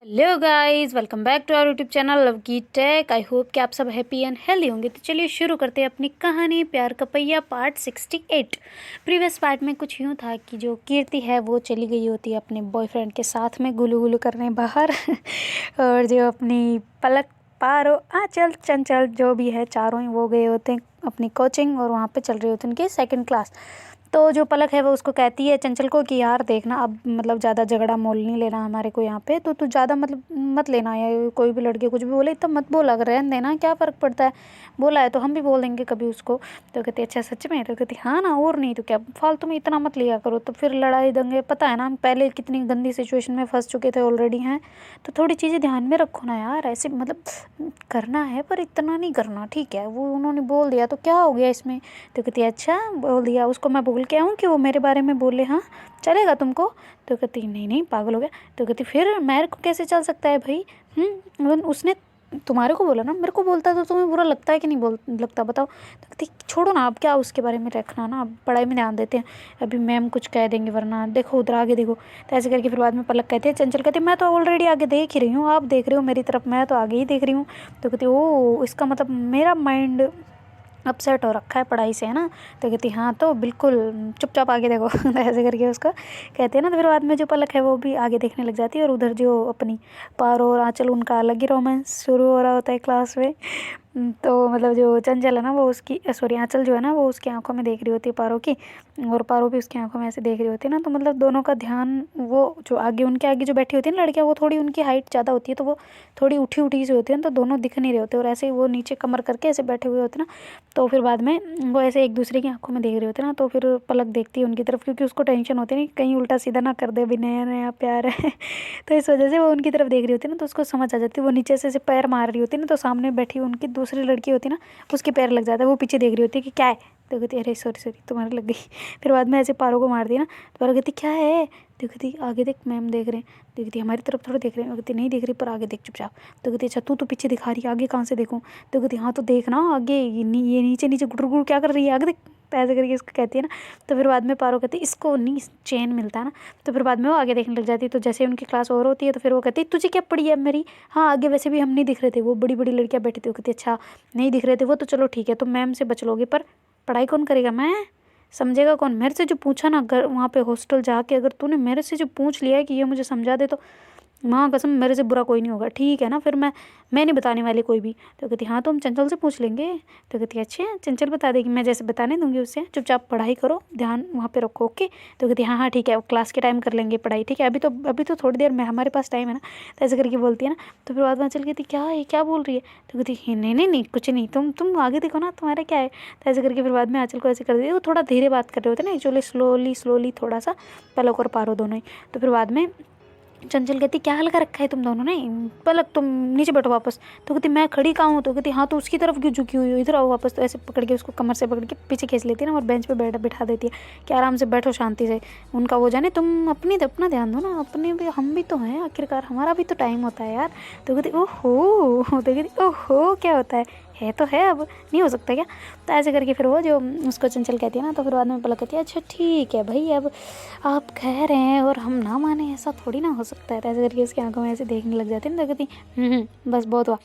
Hello guys, welcome back to our YouTube channel love की tech. I hope कि आप सब हैप्पी एंड हेल्दी होंगे। तो चलिए शुरू करते हैं अपनी कहानी प्यार का पहिया पार्ट 68। प्रीवियस पार्ट में कुछ यूँ था कि जो कीर्ति है वो चली गई होती है अपने बॉयफ्रेंड के साथ में गुलू गुलू करने बाहर और जो अपनी पलक पारो आंचल चंचल जो भी है चारों ही वो गए होते हैं अपनी कोचिंग और वहाँ पे चल रही होती है उनकी सेकंड क्लास। तो जो पलक है वो उसको कहती है चंचल को कि यार देखना अब मतलब ज़्यादा झगड़ा मोल नहीं लेना हमारे को यहाँ पे, तो तू ज़्यादा मतलब मत लेना, या कोई भी लड़के कुछ भी बोले तब मत बोला कर, रहने देना, क्या फ़र्क पड़ता है, बोला है तो हम भी बोल देंगे कभी उसको। तो कहती अच्छा सच में? तो कहती हाँ ना, और नहीं तो क्या, फालतू में इतना मत लिया करो तो फिर लड़ाई दंगे, पता है ना हम पहले कितनी गंदी सिचुएशन में फंस चुके थे ऑलरेडी हैं, तो थोड़ी चीज़ें ध्यान में रखो ना यार, ऐसे मतलब करना है पर इतना नहीं करना, ठीक है वो उन्होंने बोल दिया तो क्या हो गया इसमें। तो कहती है अच्छा बोल दिया, उसको मैं बोल के आऊँ कि वो मेरे बारे में बोले, हाँ चलेगा तुमको? तो कहती नहीं नहीं पागल हो गया। तो कहती फिर मेरे को कैसे चल सकता है भाई, उसने तुम्हारे को बोला ना, मेरे को बोलता तो तुम्हें बुरा लगता है कि नहीं बोल लगता बताओ। तो कहती छोड़ो ना, अब क्या उसके बारे में रखना ना, अब पढ़ाई में ध्यान देते हैं, अभी मैम कुछ कह देंगे वरना देखो उधर आगे देखो। तो ऐसे करके फिर बाद में पलक कहती है चंचल कहती मैं तो ऑलरेडी आगे देख ही रही हूँ, आप देख रहे हो मेरी तरफ, मैं तो आगे ही देख रही हूँ। तो कहती ओ इसका मतलब मेरा माइंड अपसेट हो रखा है पढ़ाई से, है ना? तो कहती हाँ तो बिल्कुल चुपचाप आगे देखो तो ऐसे करके उसको कहते हैं ना। तो फिर बाद में जो पलक है वो भी आगे देखने लग जाती है और उधर जो अपनी पारो और आंचल उनका अलग ही रोमांस शुरू हो रहा होता है क्लास में। तो मतलब जो चंचल है ना वो उसकी सॉरी आंचल जो है ना वो उसकी आंखों में देख रही होती है पारो की, और पारो भी उसकी आंखों में ऐसे देख रही होती है ना। तो मतलब दोनों का ध्यान वो जो आगे उनके आगे जो बैठी होती है ना लड़कियाँ, वो थोड़ी उनकी हाइट ज़्यादा होती है तो वो थोड़ी उठी उठी सी होती है, तो दोनों दिख नहीं रहे होते और ऐसे ही वो नीचे कमर करके ऐसे बैठे हुए होते ना। तो फिर बाद में वो ऐसे एक दूसरे की आंखों में देख रहे होते ना, तो फिर पलक देखती है उनकी तरफ क्योंकि उसको टेंशन होती है नहीं कहीं उल्टा सीधा ना कर दे, भी नया नया प्यार है तो इस वजह से वो उनकी तरफ देख रही होती है ना, तो उसको समझ आ जाती है। वो नीचे से ऐसे पैर मार रही होती है ना, तो सामने बैठी उनकी दूसरी लड़की होती है ना उसके पैर लग जाता है, वो पीछे देख रही होती है कि क्या है। तो कहती अरे सॉरी सॉरी तुम्हारे लग गई फिर बाद में ऐसे पारो को मार दिया ना, तो पारो कहती क्या है। तो कहती आगे देख मैम देख रहे हैं। तो कहती हमारी तरफ थोड़ा देख रहे हैं। कहती नहीं देख रही पर आगे देख चुपचाप। तो कहती अच्छा तू तो पीछे दिखा रही है, आगे कहाँ से देखूँ? तो कहती हाँ तो देखना आगे, ये नीचे नीचे गुटर गुड़ क्या कर रही है, आगे देख। तो ऐसे करके इसको कहती है ना। तो फिर बाद में पारो कहती इसको नहीं चैन मिलता है ना। तो फिर बाद में वो आगे देखने लग जाती है। तो जैसे उनकी क्लास ओवर होती है तो फिर वो कहती तुझे क्या पड़ी है मेरी, हाँ आगे वैसे भी हम नहीं दिख रहे थे, वो बड़ी बड़ी लड़कियाँ बैठी थी। वो कहती अच्छा नहीं दिख रहे थे वो तो चलो ठीक है, तुम मैम से बच लोगे पर पढ़ाई कौन करेगा, मैं समझेगा कौन? मेरे से जो पूछा ना अगर वहाँ पे हॉस्टल जाके अगर तूने मेरे से जो पूछ लिया है कि ये मुझे समझा दे, तो माँ कसम मेरे से बुरा कोई नहीं होगा, ठीक है ना? फिर मैं नहीं बताने वाली कोई भी। तो कहती हाँ तो हम चंचल से पूछ लेंगे। तो कहती अच्छा चंचल बता देगी, मैं जैसे बताने दूंगी उससे, चुपचाप पढ़ाई करो, ध्यान वहाँ पे रखो, ओके? तो कहती हाँ हाँ ठीक है, क्लास के टाइम कर लेंगे पढ़ाई, ठीक है अभी तो थोड़ी देर में हमारे पास टाइम है ना। तो ऐसे करके बोलती है ना। तो फिर बाद में चल कहती क्या है क्या बोल रही है। तो कहती नहीं नहीं नहीं कुछ नहीं, तुम आगे देखो ना तुम्हारा क्या है। तो ऐसे करके फिर बाद में आंचल को ऐसे कर दी, वो थोड़ा धीरे बात कर रहे होते ना एक्चुअली, स्लोली स्लोली थोड़ा सा, पलक और पारो दोनों ही। तो फिर बाद में चंचल कहती क्या हल्का रखा है तुम दोनों ने, पलक तुम नीचे बैठो वापस। तो कहती मैं खड़ी कहाँ हूँ। तो कहती हाँ तो उसकी तरफ क्यों झुकी हुई हो, इधर आओ वापस। तो ऐसे पकड़ के उसको कमर से पकड़ के पीछे खींच लेती है ना और बेंच पे बिठा देती है कि आराम से बैठो शांति से, उनका वो जाने, तुम अपना ध्यान दो ना, अपने भी हम भी तो हैं आखिरकार, हमारा भी तो टाइम होता है यार। तो कहती ओहो, तो कहती ओहो क्या होता है तो है अब नहीं हो सकता क्या? तो ऐसे करके फिर वो जो उसको चंचल कहती है ना, तो फिर बाद में पलक कहती है अच्छा ठीक है भाई अब आप कह रहे हैं और हम ना माने, ऐसा थोड़ी ना हो सकता है। तो ऐसे करके उसकी आंखों में ऐसे देखने लग जाती है ना। तो कहती बस बहुत हुआ,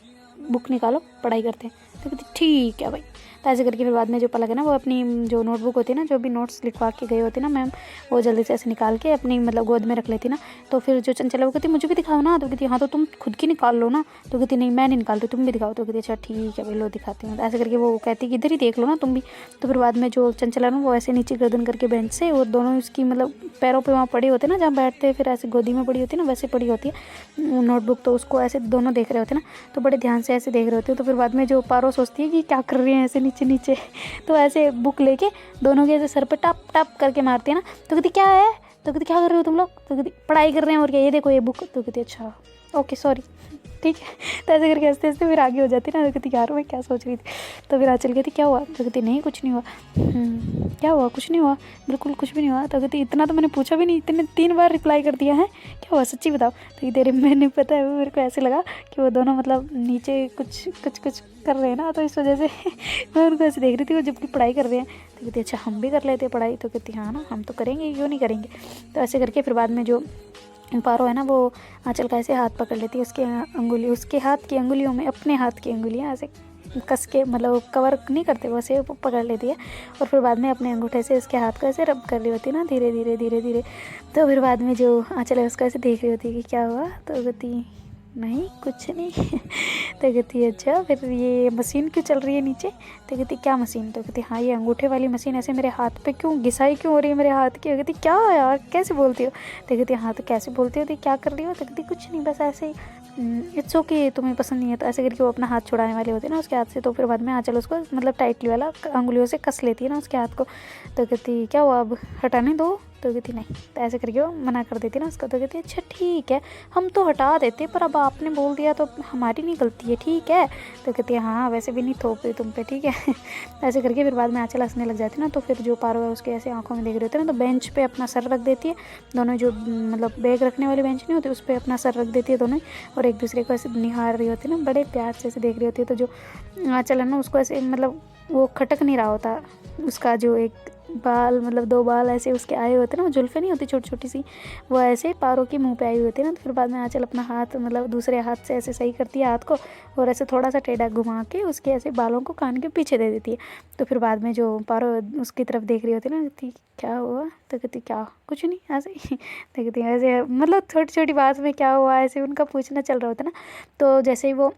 बुक निकालो पढ़ाई करते हैं। तो कहती ठीक है भाई। तो ऐसे करके फिर बाद में जो पलक है ना वो अपनी जो नोटबुक होती है ना, जो भी नोट्स लिखवा के गई होती है ना मैम, वो जल्दी से ऐसे निकाल के अपनी मतलब गोद में रख लेती ना। तो फिर जो चंचल है वो कहती मुझे भी दिखाओ ना। तो कहती हाँ तो तुम खुद की निकाल लो ना। तो कहती नहीं मैं नहीं निकालती, तुम भी दिखाओ। तो कहती अच्छा ठीक है भाई लो दिखाती हूँ। तो ऐसे करके वो कहती कि इधर ही देख लो ना तुम भी। तो फिर बाद में जो चंचल है ना वो ऐसे नीचे गर्दन करके बेंच से, और दोनों उसकी मतलब पैरों पे वहाँ पड़ी होती है ना जहाँ बैठते हैं, फिर ऐसे गोदी में पड़ी होती है ना वैसे पड़ी होती है नोटबुक। तो उसको ऐसे दोनों देख रहे होते हैं ना, तो बड़े ध्यान से ऐसे देख रहे होते हैं। तो फिर बाद में जो पारो सोचती है कि क्या कर रही है ऐसे नीचे नीचे तो ऐसे बुक लेके दोनों के ऐसे सर पे टप टप करके मारती है ना। तो कहती क्या है। तो कहती क्या कर रहे हो तुम लोग। तो कहती पढ़ाई कर रहे हैं और क्या, ये देखो ये बुक। तो कहती अच्छा ओके सॉरी ठीक है। तो ऐसे करके हंसते हंसते फिर आगे हो जाती ना। तो कहती यार मैं क्या सोच रही थी। तो फिर आंचल कहती क्या हुआ। तो कहती नहीं कुछ नहीं हुआ। क्या हुआ, कुछ नहीं हुआ, बिल्कुल कुछ भी नहीं हुआ। तो कहती इतना तो मैंने पूछा भी नहीं, इतने 3 बार रिप्लाई कर दिया है, क्या हुआ सच्ची बताओ। तो तेरे मैंने पता है मेरे को ऐसे लगा कि वो दोनों मतलब नीचे कुछ कुछ कुछ कर रहे हैं ना, तो इस वजह से मैं उनको ऐसे देख रही थी वो जबकि पढ़ाई कर रहे हैं। तो कहती अच्छा हम भी कर लेते हैं पढ़ाई। तो कहती हाँ ना हम तो करेंगे, क्यों नहीं करेंगे। तो ऐसे करके फिर बाद में जो पारो है ना वो आंचल का ऐसे हाथ पकड़ लेती है, उसके अंगुली, उसके हाथ की अंगुलियों में अपने हाथ की अंगुलियाँ ऐसे कस के, मतलब कवर नहीं करते वैसे पकड़ लेती है। और फिर बाद में अपने अंगूठे से उसके हाथ को ऐसे रब कर रही होती है ना, धीरे धीरे धीरे धीरे। तो फिर बाद में जो आंचल है उसको ऐसे देख रही होती है कि क्या हुआ, तो कहती नहीं कुछ नहीं। तो कहती है अच्छा फिर ये मशीन क्यों चल रही है नीचे। तो कहती क्या मशीन। तो कहती हाँ ये अंगूठे वाली मशीन ऐसे मेरे हाथ पे क्यों घिसाई क्यों हो रही है मेरे हाथ की। कहती क्या यार कैसे बोलती हो। तो कहती हाँ तो कैसे बोलती हो, तो क्या कर रही हो। तो कहती कुछ नहीं बस ऐसे ही, इट्स ओके तुम्हें पसंद नहीं है। तो ऐसे करके वो अपना हाथ छुड़ाने वाले होते हैं ना उसके हाथ से। तो फिर बाद में आंचल उसको मतलब टाइटली वाला अंगुलियों से कस लेती है ना उसके हाथ को। तो कहती क्या हुआ अब हटाने दो। तो कहती नहीं। तो ऐसे करके वो मना कर देती ना उसको। तो कहती अच्छा ठीक है हम तो हटा देते, पर अब आपने बोल दिया तो हमारी नहीं गलती है, ठीक है। तो कहती है हाँ वैसे भी नहीं थोप रही तुम पे, ठीक है। ऐसे करके फिर बाद में आंचल हंसने लग जाती है ना। तो फिर जो पारो है उसके ऐसे आंखों में देख रहे होते हैं ना, तो बेंच पे अपना सर रख देती है दोनों, जो मतलब बैग रखने वाली बेंच नहीं होती उस पर अपना सर रख देती है दोनों, और एक दूसरे को ऐसे निहार रही होती है ना, बड़े प्यार से ऐसे देख रही होती है। तो जो आंचल है ना उसको ऐसे मतलब वो खटक नहीं रहा होता, उसका जो एक बाल मतलब दो बाल ऐसे उसके आए होते ना, वो जुल्फे नहीं होती छोटी छोटी सी, वो ऐसे पारों के मुंह पे आई होती है ना। तो फिर बाद में आंचल अपना हाथ मतलब दूसरे हाथ से ऐसे सही करती है हाथ को, और ऐसे थोड़ा सा टेढ़ा घुमा के उसके ऐसे बालों को कान के पीछे दे देती है। तो फिर बाद में जो पारो उसकी तरफ देख रही होती है ना, कहती क्या हुआ। तो कहती क्या कुछ नहीं ऐसे ही। तो कहती ऐसे मतलब छोटी छोटी बात में क्या हुआ ऐसे उनका पूछना चल रहा होता ना। तो जैसे ही वो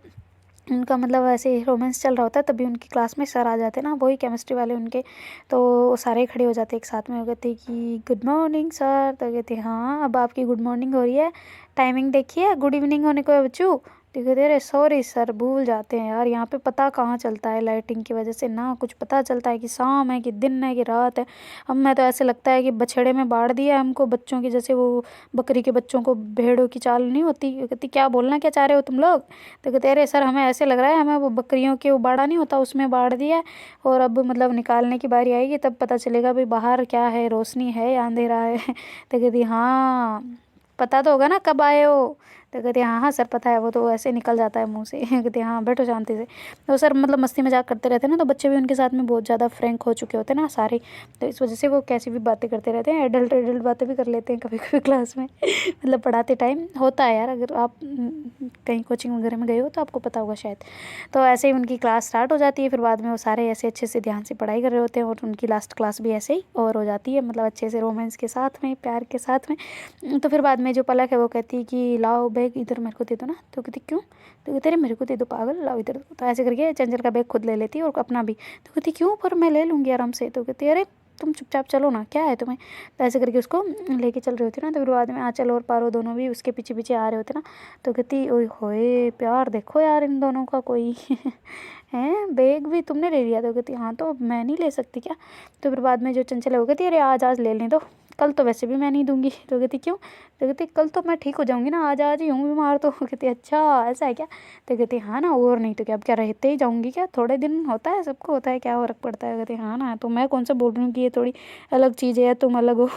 उनका मतलब ऐसे रोमांस चल रहा होता है तभी उनकी क्लास में सर आ जाते हैं ना, वही केमिस्ट्री वाले उनके। तो वो सारे खड़े हो जाते एक साथ में, वो कहते कि गुड मॉर्निंग सर। तो कहते हाँ अब आपकी गुड मॉर्निंग हो रही है, टाइमिंग देखिए गुड इवनिंग होने को है बच्चों। तो कहते अरे सॉरी सर भूल जाते हैं यार, यहाँ पे पता कहाँ चलता है लाइटिंग की वजह से ना, कुछ पता चलता है कि शाम है कि दिन है कि रात है। अब मैं तो ऐसे लगता है कि बछड़े में बाढ़ दिया हमको बच्चों की, जैसे वो बकरी के बच्चों को भेड़ों की चाल नहीं होती। कहती क्या बोलना क्या चाह रहे हो तुम लोग। तो कहते अरे सर हमें ऐसे लग रहा है हमें वो बकरियों के वो बाड़ा नहीं होता उसमें बाढ़ दिया है, और अब मतलब निकालने की बारी आएगी तब पता चलेगा भाई बाहर क्या है, रोशनी है या अंधेरा है। तो कहती हाँ पता तो होगा ना कब आए हो। तो कहती हाँ हाँ सर पता है, वो तो ऐसे निकल जाता है मुंह से। कहती हाँ बैठो शांति से। तो सर मतलब मस्ती मजाक करते रहते हैं ना, तो बच्चे भी उनके साथ में बहुत ज़्यादा फ्रैंक हो चुके होते हैं ना सारे। तो इस वजह से वो कैसी भी बातें करते रहते हैं, एडल्ट एडल्ट बातें भी कर लेते हैं कभी कभी क्लास में। मतलब पढ़ाते टाइम होता है यार, अगर आप कहीं कोचिंग वगैरह में गए हो तो आपको पता होगा शायद। तो ऐसे ही उनकी क्लास स्टार्ट हो जाती है, फिर बाद में वो सारे ऐसे अच्छे से ध्यान से पढ़ाई कर रहे होते हैं, और उनकी लास्ट क्लास भी ऐसे ही और हो जाती है, मतलब अच्छे से रोमांस के साथ में प्यार के साथ में। तो फिर बाद में जो पलक है वो कहती है कि लाओ बैग इधर मेरे को दे दो ना। तो कहती क्यों। तो कहते अरे मेरे को दे दो पागल, लाओ इधर। तो ऐसे करके चंचल का बैग खुद ले लेती है और अपना भी। तो कहती क्यों, पर मैं ले लूँगी आराम से। तो कहती अरे तुम चुपचाप चलो ना क्या है तुम्हें। तो ऐसे करके उसको लेके चल रही होती है ना। तो फिर बाद में आंचल और पारो दोनों भी उसके पीछे पीछे आ रहे होते ना। तो कहती ओए होए प्यार देखो यार इन दोनों का कोई। हैं बैग भी तुमने ले लिया। तो कहती हाँ तो मैं नहीं ले सकती क्या। तो फिर बाद में जो चंचल है वो कहती अरे आज आज ले लें दो, कल तो वैसे भी मैं नहीं दूंगी। तो कहती क्यों। तो कहती कल तो मैं ठीक हो जाऊंगी ना, आज आज ही हूँ बीमार। तो कहती अच्छा ऐसा है क्या। तो कहती हाँ ना और नहीं तो क्या, अब क्या रहते ही जाऊंगी क्या, थोड़े दिन होता है सबको होता है क्या फर्क पड़ता है। कहती हाँ ना, तो मैं कौन सा बोल रही हूँ कि ये थोड़ी अलग चीज़ है या तुम अलग हो।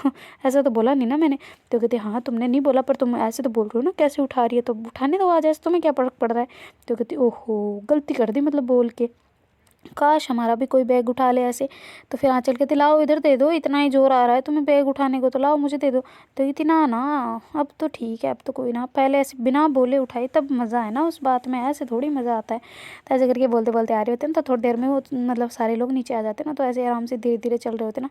ऐसा तो बोला नहीं ना मैंने। तो कहती हाँ तुमने नहीं बोला, पर तुम ऐसे तो बोल रही हो ना, कैसे उठा रही है, तो उठाने दो आज, ऐसे तुम्हें क्या फर्क पड़ रहा है। तो कहती ओहो गलती कर दी मतलब बोल के, काश हमारा भी कोई बैग उठा ले ऐसे। तो फिर आंचल कहती लाओ इधर दे दो, इतना ही जोर आ रहा है तुम्हें बैग उठाने को तो लाओ मुझे दे दो। तो कहती ना ना अब तो ठीक है, अब तो कोई ना, पहले ऐसे बिना बोले उठाई तब मज़ा है ना उस बात में, ऐसे थोड़ी मज़ा आता है। तो ऐसे करके बोलते बोलते आ रहे होते हैं, तो थोड़ी देर में वो मतलब सारे लोग नीचे आ जाते हैं ना, तो ऐसे आराम से धीरे धीरे चल रहे होते ना।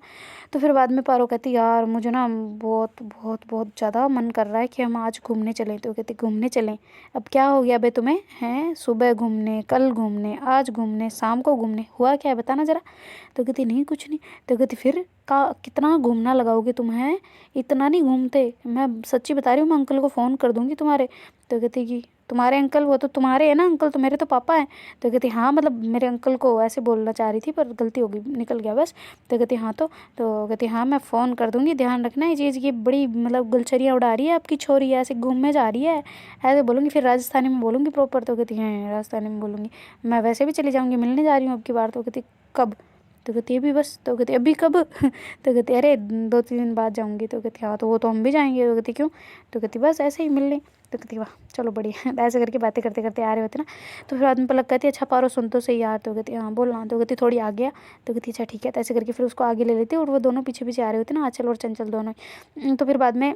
तो फिर बाद में पारो कहती यार मुझे ना बहुत बहुत बहुत ज़्यादा मन कर रहा है कि हम आज घूमने चलें। तो कहती घूमने चलें, अब क्या हो गया बे तुम्हें हैं, सुबह घूमने, कल घूमने, आज घूमने, शाम को घूमने, हुआ क्या है बताना ज़रा। तो कहती नहीं कुछ नहीं। तो कहती फिर का कितना घूमना लगाओगे तुम हैं, इतना नहीं घूमते, मैं सच्ची बता रही हूँ, मैं अंकल को फ़ोन कर दूँगी तुम्हारे। तो कहती कि तुम्हारे अंकल, वो तो तुम्हारे हैं ना अंकल, तो मेरे तो पापा हैं। तो कहती हाँ मतलब मेरे अंकल को ऐसे बोलना चाह रही थी पर गलती हो गई निकल गया बस। तो कहती हाँ तो कहती हाँ मैं फ़ोन कर दूँगी, ध्यान रखना ये चीज़, ये बड़ी मतलब गुलछरियाँ उड़ा रही है आपकी छोरी, ऐसे घूमने जा रही है, ऐसे बोलूँगी, फिर राजस्थानी में बोलूँगी प्रॉपर। तो कहती हैं राजस्थानी में बोलूँगी, मैं वैसे भी चली जाऊँगी, मिलने जा रही हूँ अब की बार। तो कहती कब। तो कहती अभी बस। तो कहती अभी कब। तो कहती अरे 2-3 दिन बाद जाऊँगी। तो कहती हाँ तो वो तो हम भी जाएंगे। तो कहती क्यों। तो कहती बस ऐसे ही मिलने। तो कहती वाह चलो बढ़िया। ऐसे करके बातें करते करते आ रहे होते ना। तो फिर आदमी पलक कहती अच्छा पारो सुन तो सही यार। तो कहती हाँ बोलना। तो कहती थोड़ी आगे आ। तो कहती अच्छा ठीक है। तो ऐसे करके फिर उसको आगे ले लेती, और वो दोनों पीछे पीछे आ रहे होते ना, आंचल और चंचल दोनों। तो फिर बाद में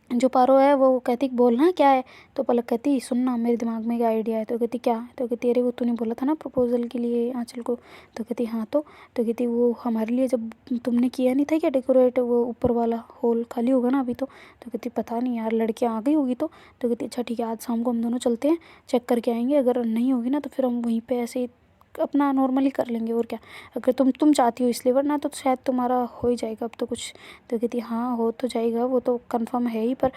जो पारो है वो कहती बोलना क्या है। तो पलक कहती सुनना मेरे दिमाग में एक आइडिया है। तो कहती क्या है। तो कहती अरे वो तूने बोला था ना प्रपोजल के लिए आंचल को। तो कहती हाँ। तो कहती वो हमारे लिए जब तुमने किया नहीं था क्या डेकोरेट, वो ऊपर वाला हॉल खाली होगा ना अभी। तो कहती पता नहीं यार लड़कियाँ आ गई होगी। तो कहती अच्छा ठीक है आज शाम को हम दोनों चलते हैं, चेक करके आएंगे, अगर नहीं होगी ना तो फिर हम वहीं पर ऐसे ही अपना नॉर्मली कर लेंगे और क्या, अगर तुम चाहती हो इसलिए, वरना तो शायद तुम्हारा हो ही जाएगा अब तो कुछ। तो कहती हाँ हो तो जाएगा वो तो कंफर्म है ही, पर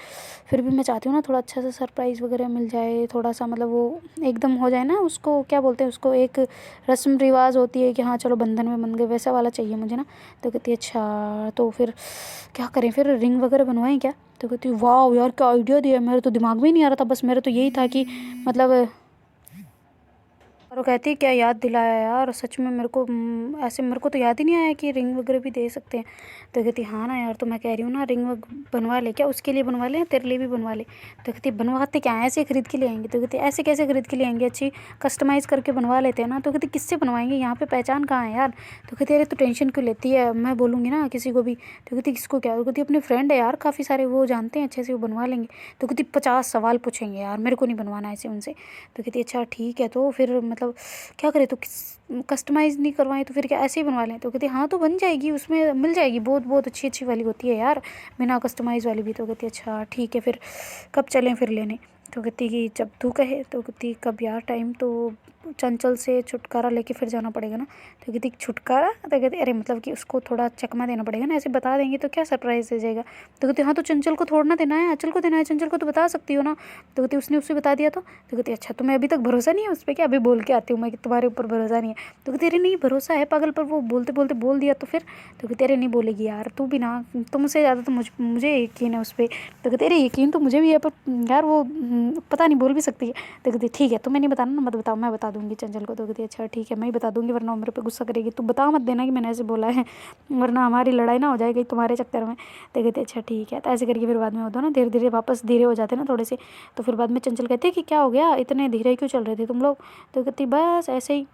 फिर भी मैं चाहती हूँ ना थोड़ा अच्छा सा सरप्राइज़ वगैरह मिल जाए, थोड़ा सा मतलब वो एकदम हो जाए ना, उसको क्या बोलते हैं उसको, एक रस्म रिवाज होती है कि हाँ चलो बंधन में बंध गए, वैसा वाला चाहिए मुझे ना। तो कहती अच्छा तो फिर क्या करें, फिर रिंग वगैरह बनवाएं क्या। तो कहती वाह यार क्या आइडिया दिया, मेरे तो दिमाग में ही नहीं आ रहा था, बस मेरा तो यही था कि मतलब। और वो कहती क्या याद दिलाया यार, सच में मेरे को ऐसे मेरे को तो याद ही नहीं आया कि रिंग वगैरह भी दे सकते हैं। तो कहती हाँ ना यार, तो मैं कह रही हूँ ना रिंग बनवा ले क्या, उसके लिए बनवा ले तेरे लिए भी बनवा ले। तो कहती बनवाते क्या है, ऐसे खरीद के ले आएंगे। तो कहती ऐसे कैसे खरीद के ले आएंगे, अच्छी कस्टमाइज़ करके बनवा लेते हैं ना। तो कहती किससे बनवाएंगे, यहाँ पे पहचान कहाँ है यार। तो कहती अरे तो टेंशन क्यों लेती है, मैं बोलूँगी ना किसी को भी। तो कहती किसको क्या। तो कहती अपने फ्रेंड है यार काफ़ी सारे, वो जानते हैं अच्छे से, वो बनवा लेंगे। तो कहती 50 सवाल पूछेंगे यार, मेरे को नहीं बनवाना ऐसे उनसे। तो कहती अच्छा ठीक है, तो फिर मतलब क्या करें, तो कस्टमाइज़ नहीं करवाएं तो फिर क्या ऐसे ही बनवा लें। तो कहती हाँ तो बन जाएगी, उसमें मिल जाएगी, बहुत बहुत अच्छी अच्छी वाली होती है यार, बिना कस्टमाइज़ वाली भी। तो कहती अच्छा ठीक है, फिर कब चलें फिर लेने। तो कहती कि जब तू कहे। तो कहती कब यार, टाइम तो चंचल से छुटकारा लेके फिर जाना पड़ेगा ना। तो कहती छुटकारा। तो कहती अरे मतलब कि उसको थोड़ा चकमा देना पड़ेगा ना, ऐसे बता देंगे तो क्या सरप्राइज़ दे जाएगा। तो कहती हाँ तो चंचल को थोड़ा ना देना है, आंचल को देना है, चंचल को तो बता सकती हो ना। तो कहती उसने उससे बता दिया। तो कहती अच्छा तुम्हें अभी तक भरोसा नहीं है उस पर क्या, अभी बोल के आती हूँ मैं कि तुम्हारे ऊपर भरोसा नहीं है। तो कहती अरे नहीं भरोसा है पागल, पर वो बोलते बोलते बोल दिया तो फिर। तो कहती अरे नहीं बोलेगी यार तू भी ना, तुमसे ज़्यादा तो मुझे यकीन है उस पर। तो कहती अरे यकीन तो मुझे भी है, पर यार वो पता नहीं बोल भी सकती है। तो कहती ठीक है तुम्हें नहीं बताना ना, मत बताओ मैं बता दूंगी चंचल को। तो कहती अच्छा ठीक है मैं ही बता दूंगी, वरना वो मेरे पे गुस्सा करेगी, तू बता मत देना कि मैंने ऐसे बोला है, वरना हमारी लड़ाई ना हो जाएगी तुम्हारे चक्कर में। तो कहती अच्छा ठीक है। तो ऐसे करके फिर बाद में होता ना धीरे धीरे वापस धीरे हो जाते ना थोड़े से। तो फिर बाद में चंचल कहती है कि क्या हो गया, इतने धीरे क्यों चल रहे थे तुम लोग। तो कहती बस ऐसे ही।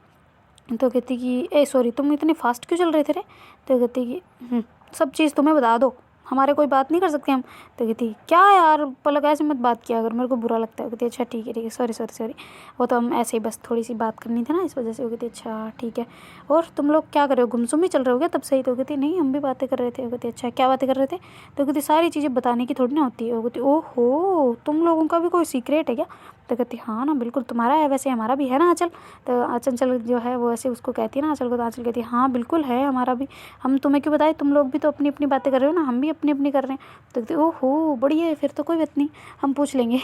तो कहती कि ए सॉरी तुम इतने फास्ट क्यों चल रहे थे रे। तो कहती कि सब चीज़ तुम्हें बता दो, हमारे कोई बात नहीं कर सकते हम। तो कहती क्या यार पलक ऐसे मत बात किया अगर, मेरे को बुरा लगता है। कहती अच्छा ठीक है सॉरी सॉरी सॉरी, वो तो हम ऐसे ही बस थोड़ी सी बात करनी थी ना इस वजह से। वो कहती अच्छा ठीक है, और तुम लोग क्या कर रहे हो, गुमसुम ही चल रहे हो क्या तब से ही। तो कहती नहीं हम भी बातें कर रहे थे। वो कहती अच्छा क्या बातें कर रहे थे। तो कहती सारी चीज़ें बताने की थोड़ी ना होती है। वो कहती ओहो तुम लोगों का भी कोई सीक्रेट है क्या। तो कहती हाँ ना बिल्कुल, तुम्हारा है वैसे हमारा भी है ना आंचल। तो चंचल जो है वो ऐसे उसको कहती है ना आंचल को। तो आंचल कहती है हाँ बिल्कुल है हमारा भी, हम तुम्हें क्यों बताए, तुम लोग भी तो अपनी अपनी बातें कर रहे हो ना, हम भी अपनी अपनी कर रहे हैं। तो कहती ओहो बढ़िया है फिर तो कोई बात नहीं, हम पूछ लेंगे।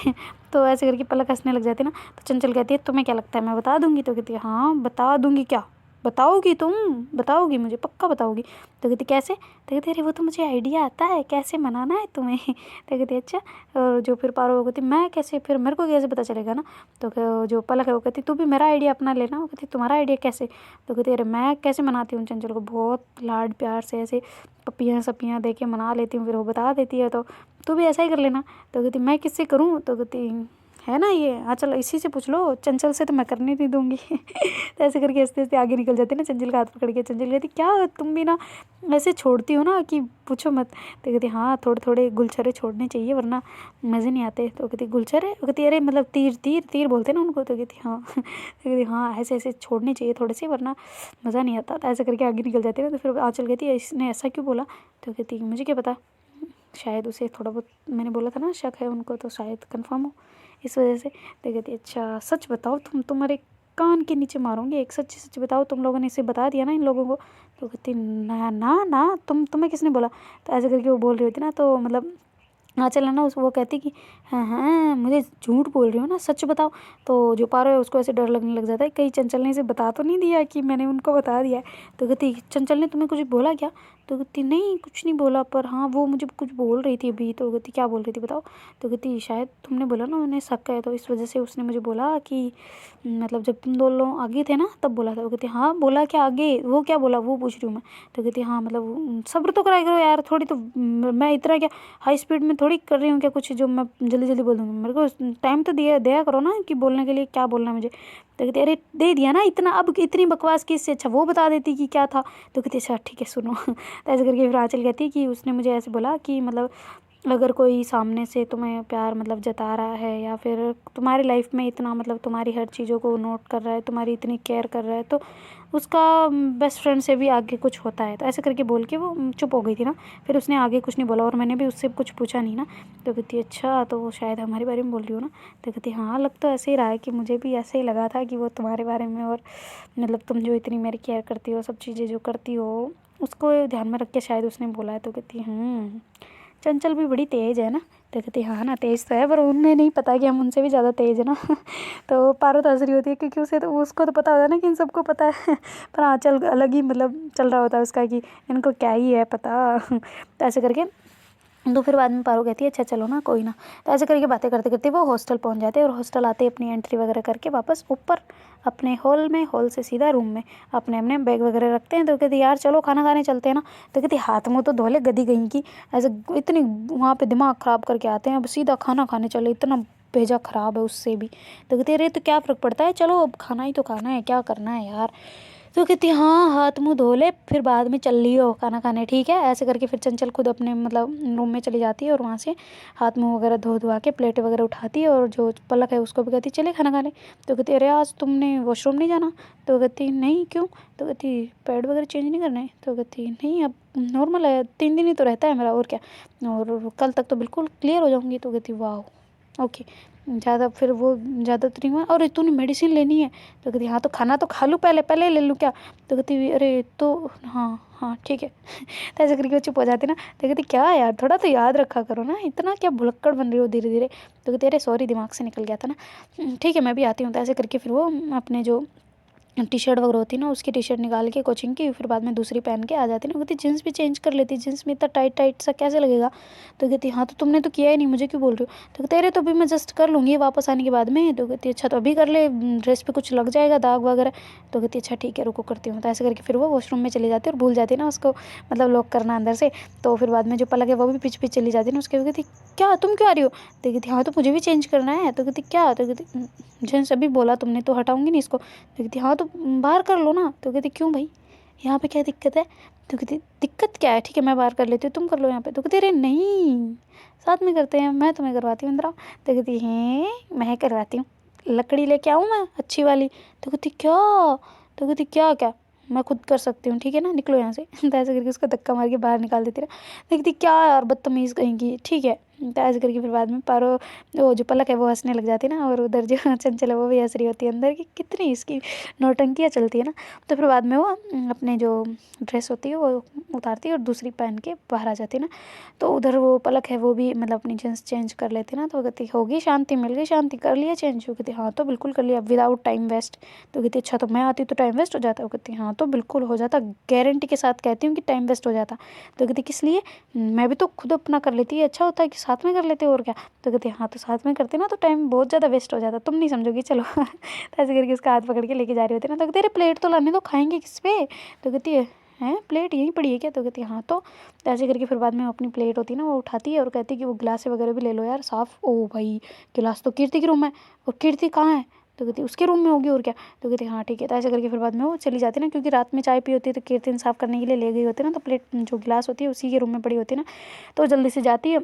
तो ऐसे करके पलक हंसने लग जाती है ना। तो चंचल कहती है तुम्हें क्या लगता है मैं बता दूंगी। तो कहती है हाँ बता दूंगी, क्या बताओगी तुम, बताओगी मुझे पक्का बताओगी। तो कहती कैसे। तो कहती अरे वो तो मुझे आइडिया आता है कैसे मनाना है तुम्हें। तो कहती अच्छा, और जो फिर पारो कहती मैं कैसे, फिर मेरे को कैसे पता चलेगा ना। तो जो पलक है वो कहती तू भी मेरा आइडिया अपना लेना। वो कहती तुम्हारा आइडिया कैसे। तो कहती अरे मैं कैसे मनाती हूँ चंचल को, बहुत लाड प्यार से ऐसे पप्पियाँ सप्पियाँ दे के मना लेती हूँ, फिर वो बता देती है। तो तू भी ऐसा ही कर लेना। तो कहती मैं किससे करूँ। तो कहती है ना ये, हाँ चलो इसी से पूछ लो, चंचल से तो मैं करने नहीं दूंगी। तो ऐसे करके हंसते हंसते आगे निकल जाते ना, चंचल का हाथ पकड़ के। चंचल कहती क्या तुम भी ना ऐसे छोड़ती हो ना कि पूछो मत। तो कहती हाँ थोड़े थोड़े गुलछरे छोड़ने चाहिए वरना मज़े नहीं आते। तो कहती गुलछरे, वो कहती अरे मतलब तीर तीर तीर बोलते ना उनको। तो कहती हाँ। तो कहती हाँ ऐसे ऐसे छोड़ने चाहिए थोड़े से वरना मज़ा नहीं आता। तो ऐसे करके आगे निकल जाते ना। तो फिर आंचल कहती है इसने ऐसा क्यों बोला। तो कहती मुझे क्या पता, शायद उसे थोड़ा बहुत मैंने बोला था ना शक है उनको, तो शायद कंफर्म हो इस वजह से। तो कहती अच्छा सच बताओ, तुम्हारे कान के नीचे मारूंगी, एक सच सच बताओ तुम लोगों ने इसे बता दिया ना इन लोगों को। तो कहती ना ना ना तुम्हें किसने बोला। तो ऐसे करके वो बोल रही होती ना, तो मतलब हाँ चला ना वो कहती कि हाँ हाँ मुझे झूठ बोल रही हो ना, सच बताओ। तो जो पारो है उसको ऐसे डर लगने लग जाता है कहीं चंचल ने इसे बता तो नहीं दिया कि मैंने उनको बता दिया है। तो कहती चंचल ने तुम्हें कुछ बोला क्या। तो कहती नहीं कुछ नहीं बोला, पर हाँ वो मुझे कुछ बोल रही थी अभी। तो कहती क्या बोल रही थी बताओ। तो कहती शायद तुमने बोला ना उन्हें शक है, तो इस वजह से उसने मुझे बोला कि मतलब जब तुम दोनों आगे थे ना तब बोला था। वो कहती हाँ बोला क्या आगे, वो क्या बोला वो पूछ रही हूँ मैं। तो कहती हाँ मतलब सब्र तो कराया करो यार थोड़ी, तो मैं इतना क्या हाई स्पीड में थोड़ी कर रही हूँ क्या कुछ जो मैं जल्दी जल्दी बोल दूँगी, मेरे को टाइम तो दिया दिया करो ना कि बोलने के लिए क्या बोलना है मुझे। तो कहती अरे दे दिया ना इतना, अब इतनी बकवास की, इससे अच्छा वो बता देती कि क्या था। तो कहती अच्छा ठीक है सुनो। तो ऐसे करके फिर आंचल कहती कि उसने मुझे ऐसे बोला कि मतलब अगर कोई सामने से तुम्हें प्यार मतलब जता रहा है या फिर तुम्हारी लाइफ में इतना मतलब तुम्हारी हर चीज़ों को नोट कर रहा है, तुम्हारी इतनी केयर कर रहा है, तो उसका बेस्ट फ्रेंड से भी आगे कुछ होता है। तो ऐसे करके बोल के वो चुप हो गई थी ना। फिर उसने आगे कुछ नहीं बोला और मैंने भी उससे कुछ पूछा नहीं ना। तो कहती अच्छा तो वो शायद हमारे बारे में बोल रही हो ना। तो कहती हाँ लग तो ऐसे ही रहा है कि मुझे भी ऐसे ही लगा था कि वो तुम्हारे बारे में, और मतलब तुम जो इतनी मेरी केयर करती हो, सब चीज़ें जो करती हो, उसको ध्यान में रख के शायद उसने बोला है। तो कहती चंचल भी बड़ी तेज़ है ना। तो कहती हाँ ना तेज़ तो है, पर उन्हें नहीं पता कि हम उनसे भी ज़्यादा तेज़ है ना। तो पारो तो हंस रही होती है क्योंकि उसे तो उसको तो पता होता है ना कि इन सबको पता है। पर हाँ चल अलग ही मतलब चल रहा होता है उसका कि इनको क्या ही है पता। तो ऐसे करके तो फिर बाद में पारो कहती है अच्छा चलो ना कोई ना। तो ऐसे करके बातें करते करते वो हॉस्टल पहुंच जाते हैं, और हॉस्टल आते अपनी एंट्री वगैरह करके वापस ऊपर अपने हॉल में, हॉल से सीधा रूम में अपने अपने बैग वगैरह रखते हैं। तो कहती यार चलो खाना खाने चलते हैं ना। तो कहती हाथ मुँह तो धो ले गधी गई की, ऐसे इतनी वहाँ पे दिमाग ख़राब करके आते हैं, अब सीधा खाना खाने चले, इतना भेजा ख़राब है उससे भी। तो कहती अरे तो क्या फ़र्क पड़ता है, चलो अब खाना ही तो खाना है, क्या करना है यार। तो कहती हाँ हाथ मुँह धो ले फिर बाद में चल लियो खाना खाने, ठीक है। ऐसे करके फिर चंचल खुद अपने मतलब रूम में चली जाती है, और वहाँ से हाथ मुँह वगैरह धो धुआ के प्लेट वगैरह उठाती है, और जो पलक है उसको भी कहती चले खाना खाने। तो कहती अरे आज तुमने वॉशरूम नहीं जाना। तो कहती नहीं क्यों। तो कहती पैड वगैरह चेंज नहीं करना है। तो कहती नहीं अब नॉर्मल है, 3 दिन ही तो रहता है मेरा, और क्या, और कल तक तो बिल्कुल क्लियर हो जाऊँगी। तो कहती वाह ओके, ज़्यादा फिर वो ज़्यादा तो नहीं हुआ, और तूने मेडिसिन लेनी है। तो कहती हाँ तो खाना तो खा लूँ पहले, पहले ले लूँ क्या। तो कहती अरे तो हाँ हाँ ठीक है। तो ऐसे करके वो चुप हो जाती ना। तो कहती क्या यार थोड़ा तो याद रखा करो ना, इतना क्या भुलक्कड़ बन रही हो धीरे धीरे। तो कहती अरे सॉरी दिमाग से निकल गया था ना, ठीक है मैं भी आती हूँ। तो ऐसे करके फिर वो अपने जो टी शर्ट वगैरह होती ना, उसकी टी शर्ट निकाल के कोचिंग की, फिर बाद में दूसरी पहन के आ जाती ना। कहती जीन्स भी चेंज कर लेती, जीन्स में इतना टाइट टाइट सा कैसे लगेगा। तो कहती हाँ तो तुमने तो किया ही नहीं, मुझे क्यों बोल रही हो। तो कहते अरे तो अभी मैं जस्ट कर लूँगी वापस आने के बाद में। तो कहती अच्छा तो अभी कर ले, ड्रेस पे कुछ लग जाएगा दाग वगैरह। तो कहती अच्छा ठीक है रुको करती हूँ। तो ऐसे करके फिर वो वॉशरूम में चली जाती है, और भूल जाती है ना उसको मतलब लॉक करना अंदर से। तो फिर बाद में जो पलक है वो भी पीछे पीछे चली जाती है ना उसके। कहती क्या तुम क्यों आ रही हो। तो कहती हाँ तो मुझे भी चेंज करना है। तो कहती क्या। तो कहती जेंट्स अभी बोला तुमने तो हटाऊंगी नहीं इसको। तो कहती हाँ तो बाहर कर लो ना। तो कहती क्यों भाई, यहाँ पे क्या दिक्कत है। तो कहती दिक्कत क्या है, ठीक है मैं बाहर कर लेती हूँ, तुम कर लो यहाँ पे। तो कहती अरे नहीं साथ में करते हैं, मैं तुम्हें करवाती हूँ अंदर आओ। तो कहती हैं मैं करवाती हूँ, लकड़ी लेके आऊँ मैं अच्छी वाली। तो कहती क्या। तो कहती क्या क्या, मैं खुद कर सकती हूँ ठीक है ना, निकलो यहाँ से। तो ऐसे करके उसको धक्का मार के बाहर निकाल देती ना। देखती क्या यार बदतमीज़ कहेंगी, ठीक है। तो ऐसे करके फिर बाद में पारो वो जो पलक है वो हंसने लग जाती है ना, और उधर जो चंचल है वो भी हंस रही होती है अंदर कि कितनी इसकी नौटंकियाँ चलती है ना। तो फिर बाद में वो अपने जो ड्रेस होती है वो उतारती है और दूसरी पहन के बाहर आ जाती है ना। तो उधर वो पलक है वो भी मतलब अपनी जींस चेंज कर लेती है ना। तो कहती होगी शांति, मिल गई शांति, कर लिया चेंज। वो कहती हाँ तो बिल्कुल कर लिया विदाउट टाइम वेस्ट। तो कहती अच्छा तो मैं आती तो टाइम वेस्ट हो जाता। वो कहती हाँ तो बिल्कुल हो जाता, गारंटी के साथ कहती हूँ कि टाइम वेस्ट हो जाता। तो कहती किस लिए, मैं भी तो खुद अपना कर लेती, अच्छा होता है कि साथ में कर लेते और क्या। तो कहती हाँ तो साथ में करते ना तो टाइम बहुत ज़्यादा वेस्ट हो जाता, तुम नहीं समझोगी चलो। तो ऐसे करके उसका हाथ पकड़ के लेके जा रही होती ना। तो कहती अरे प्लेट तो लाने दो, खाएंगे किस पे। तो कहती है हैं प्लेट यहीं पड़ी है क्या। तो कहती हाँ तो ऐसे करके फिर बाद में अपनी प्लेट होती है ना वो उठाती है, और कहती है कि वो गिलास वगैरह भी ले लो यार साफ़। ओ भाई गिलास तो कीर्ति के रूम में, और कीर्ति कहाँ है। तो कहती उसके रूम में होगी और क्या। तो कहती हाँ ठीक है। तो ऐसे करके फिर बाद में वो चली जाती है ना, क्योंकि रात में चाय पी होती है तो कीर्तन साफ़ करने के लिए ले गई होती है ना। तो प्लेट जो गिलास होती है उसी के रूम में पड़ी होती है ना। तो जल्दी से जाती है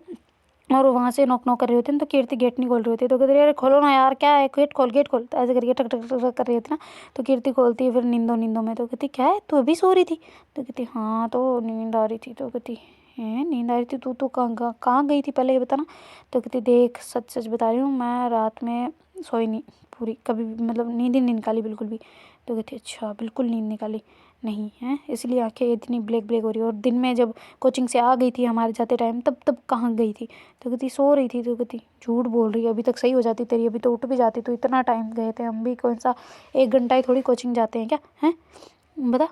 और वहाँ से नॉक नॉक कर रही होती है। तो कीर्ति गेट नहीं खोल रही होती है। तो कहती है अरे खोलो ना यार क्या है, गेट खोल गेट खोल। तो ऐसे करके टक टक टक टक कर रही होती है ना। तो कीर्ति खोलती है फिर नींदों नींदों में। तो कहती क्या है तू अभी सो रही थी। तो कहती हाँ तो नींद आ रही थी। तो कहती है नींद आ रही थी, तू तो कहाँ गई थी पहले ये बताना। तो कहती देख सच सच बता रही हूँ मैं रात में सोई नहीं पूरी, कभी भी मतलब नींद ही नहीं निकाली बिल्कुल भी। तो कहती अच्छा बिल्कुल नींद निकाली नहीं है, इसलिए आंखें इतनी ब्लैक ब्लैक हो रही है। और दिन में जब कोचिंग से आ गई थी हमारे जाते टाइम तब तब कहाँ गई थी। तो कहती सो रही थी। तो कहती झूठ बोल रही है, अभी तक सही हो जाती तेरी, अभी तो उठ भी जाती। तो इतना टाइम गए थे हम भी, कौन सा 1 घंटा ही थोड़ी कोचिंग जाते हैं क्या हैं, बता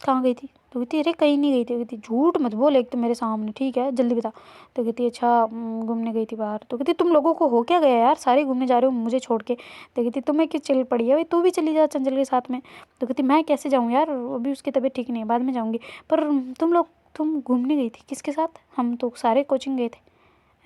कहाँ गई थी। तो कहती अरे कहीं नहीं गई थी। कहती झूठ मत बोल एक तो मेरे सामने, ठीक है जल्दी बता। तो कहती अच्छा घूमने गई थी बाहर। तो कहती तुम लोगों को हो क्या गया यार, सारे घूमने जा रहे हो मुझे छोड़ के। तो कहती तुम्हें क्यों चिल पड़ी है भाई, तू भी चली जा चंचल के साथ में। तो कहती मैं कैसे जाऊँ यार, अभी उसकी तबीयत ठीक नहीं है, बाद में जाऊँगी। पर तुम घूमने गई थी किसके साथ, हम तो सारे कोचिंग गए थे।